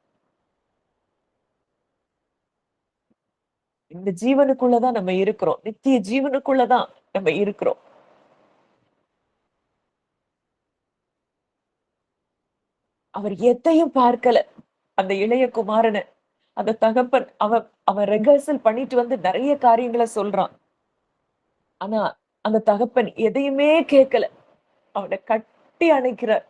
இந்த ஜீவனுக்குள்ளதான் நம்ம இருக்கிறோம். நித்திய ஜீவனுக்குள்ளதான் நம்ம இருக்கிறோம். அவர் எதையும் பார்க்கல. அந்த இளைய குமாரன அந்த தகப்பன் அவன் அவன் ரெகர்சல் பண்ணிட்டு வந்து நிறைய காரியங்களை சொல்றான். ஆனா அந்த தகப்பன் எதையுமே கேட்கல. அவனை கட்டி அணைக்கிறார்.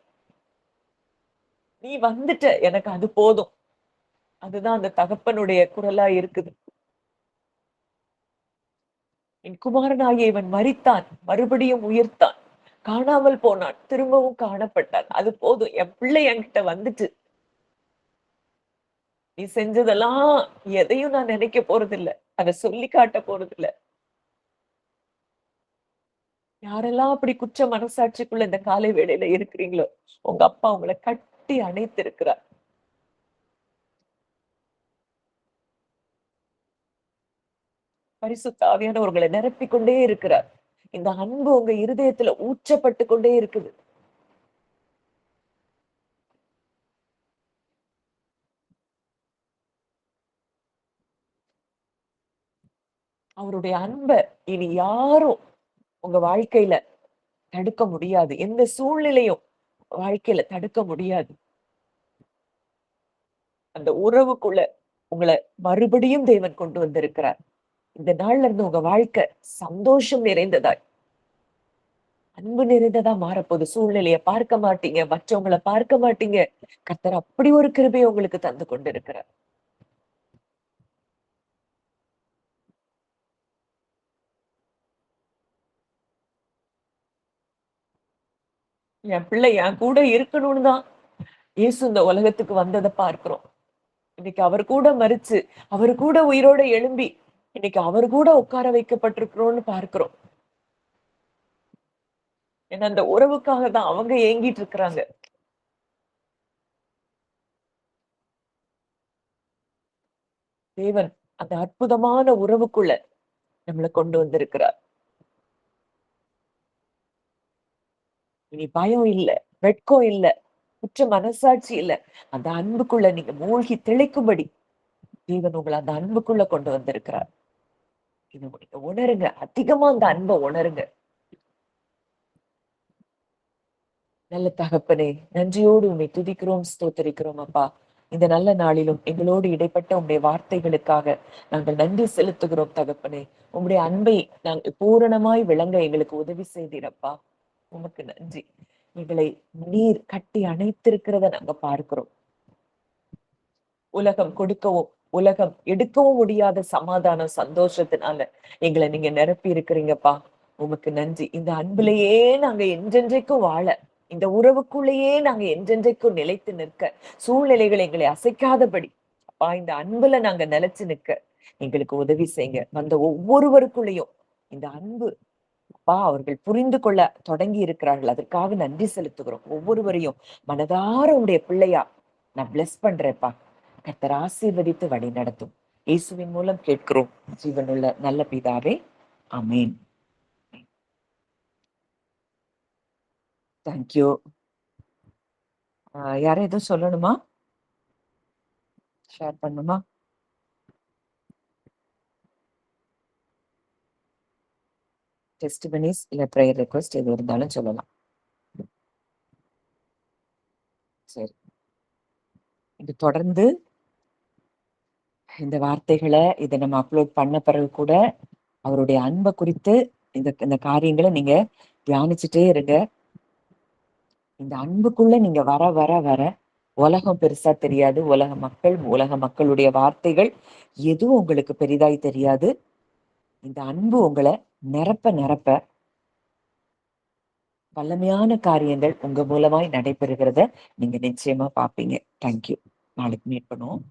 நீ வந்துட்ட, எனக்கு அது போதும். அதுதான் அந்த தகப்பனுடைய குரலா இருக்குது. என் குமாரனாகிய இவன் மரித்தான், மறுபடியும் உயிர்த்தான், காணாமல் போனான், திரும்பவும் காணப்பட்டான். அது போதும். என் பிள்ளை என்கிட்ட வந்துட்டு நீ செஞ்சதெல்லாம் எதையும் நான் நினைக்க போறதில்ல. அதை சொல்லி காட்ட போறதில்ல. யாரெல்லாம் அப்படி குற்ற மனசாட்சிக்குள்ள இந்த காலை வேளையில இருக்கிறீங்களோ, உங்க அப்பா உங்களை கட்டி அணைத்திருக்கிறார். பரிசுத்த ஆவியானவர் உங்களை நிரப்பிக் கொண்டே இருக்கிறார். இந்த அன்பு உங்க இருதயத்துல ஊற்றப்பட்டு கொண்டே இருக்குது. அவருடைய அன்பை இனி யாரும் உங்க வாழ்க்கையில தடுக்க முடியாது. எந்த சூழ்நிலையும் வாழ்க்கையில தடுக்க முடியாது. அந்த உறவுக்குள்ள உங்களை மறுபடியும் தேவன் கொண்டு வந்திருக்கிறார். இந்த நாள்ல இருந்து உங்க வாழ்க்கை சந்தோஷம் நிறைந்ததாய், அன்பு நிறைந்ததா மாறப்போகுது. சூழ்நிலைய பார்க்க மாட்டீங்க, மற்றவங்கள பார்க்க மாட்டீங்க. கர்த்தர் அப்படி ஒரு கிருபையை உங்களுக்கு தந்து கொண்டிருக்கிறார். என் பிள்ளை என் கூட இருக்கணும்னு தான் இயேசு இந்த உலகத்துக்கு வந்ததை பார்க்கிறோம். இன்னைக்கு அவர் கூட மரிச்சு, அவர் கூட உயிரோட எழும்பி, இன்னைக்கு அவர் கூட உட்கார வைக்கப்பட்டிருக்கிறோம்னு பார்க்கிறோம். ஏன்னா அந்த உறவுக்காக தான் அவங்க ஏங்கிட்டு இருக்கிறாங்க. தேவன் அந்த அற்புதமான உறவுக்குள்ள நம்மளை கொண்டு வந்திருக்கிறார். இனி பயம் இல்ல, வெட்கம் இல்ல, குற்ற மனசாட்சி இல்ல. அந்த அன்புக்குள்ள நீங்க மூழ்கி திளைக்கும்படி தேவன் உங்களை அந்த அன்புக்குள்ள கொண்டு வந்திருக்கிறார். இது நீங்க உணருங்க, அதிகமா அந்த அன்பை உணருங்க. நல்ல தகப்பனே, நன்றியோடு உம்மை துதிக்கிறோம், ஸ்தோத்தரிக்கிறோம் அப்பா. இந்த நல்ல நாளிலும் எங்களோடு இடைப்பட்ட உம்முடைய வார்த்தைகளுக்காக நாங்கள் நன்றி செலுத்துகிறோம் தகப்பனே. உம்முடைய அன்பை நாங்கள் பூரணமாய் விளங்க எங்களுக்கு உதவி செய்தீரப்பா. உமக்கு நன்றி. எங்களை நீர் கட்டி அணைத்திருக்கிறத நாங்க பார்க்கிறோம். உலகம் கொடுக்கவும் உலகம் எடுக்கவும் முடியாத சமாதானம், சந்தோஷத்தினால எங்களை நீங்க நிரப்பி இருக்கிறீங்கப்பா. உமக்கு நன்றி. இந்த அன்புலயே நாங்க என்றென்றைக்கும் வாழ, இந்த உறவுக்குள்ளேயே நாங்க என்றென்றைக்கும் நிலைத்து நிற்க, சூழ்நிலைகள் எங்களை அசைக்காதபடி அப்பா இந்த அன்புல நாங்க நிலைச்சு நிற்க எங்களுக்கு உதவி செய்யுங்க. வந்த ஒவ்வொருவருக்குள்ளேயும் இந்த அன்பு அப்பா அவர்கள் புரிந்து கொள்ள தொடங்கி இருக்கிறார்கள். அதற்காக நன்றி செலுத்துகிறோம். ஒவ்வொருவரையும் மனதார உடைய பிள்ளையா நான் பிளஸ் பண்றேன்ப்பா. கர்த்தர் ஆசீர்வதித்து வழி நடத்தும். இயேசுவின் மூலம் கேட்கிறோம் ஜீவனுள்ள நல்ல பிதாவே, ஆமேன். தேங்க்யூ. யாரும் எதுவும் சொல்லணுமா? ஷேர் பண்ணுமா? டெஸ்டிமனிஸ் இல்ல ப்ரேயர் ரெக்வெஸ்ட் எது இருந்தாலும் சொல்லலாம். சரி, இது தொடர்ந்து இந்த வார்த்தைகளை இதை நம்ம அப்லோட் பண்ண பிறகு கூட அவருடைய அன்பை குறித்து இந்த காரியங்களை நீங்க தியானிச்சுட்டே இருங்க. இந்த அன்புக்குள்ள நீங்க வர வர வர உலகம் பெருசா தெரியாது. உலக மக்களுடைய வார்த்தைகள் எதுவும் உங்களுக்கு பெரிதாய் தெரியாது. இந்த அன்பு உங்களை நிரப்ப நிரப்ப வல்லமையான காரியங்கள் உங்க மூலமாய் நடைபெறுகிறத நீங்க நிச்சயமா பாப்பீங்க. தேங்க்யூ. நாளைக்கு மீட் பண்ணுவோம்.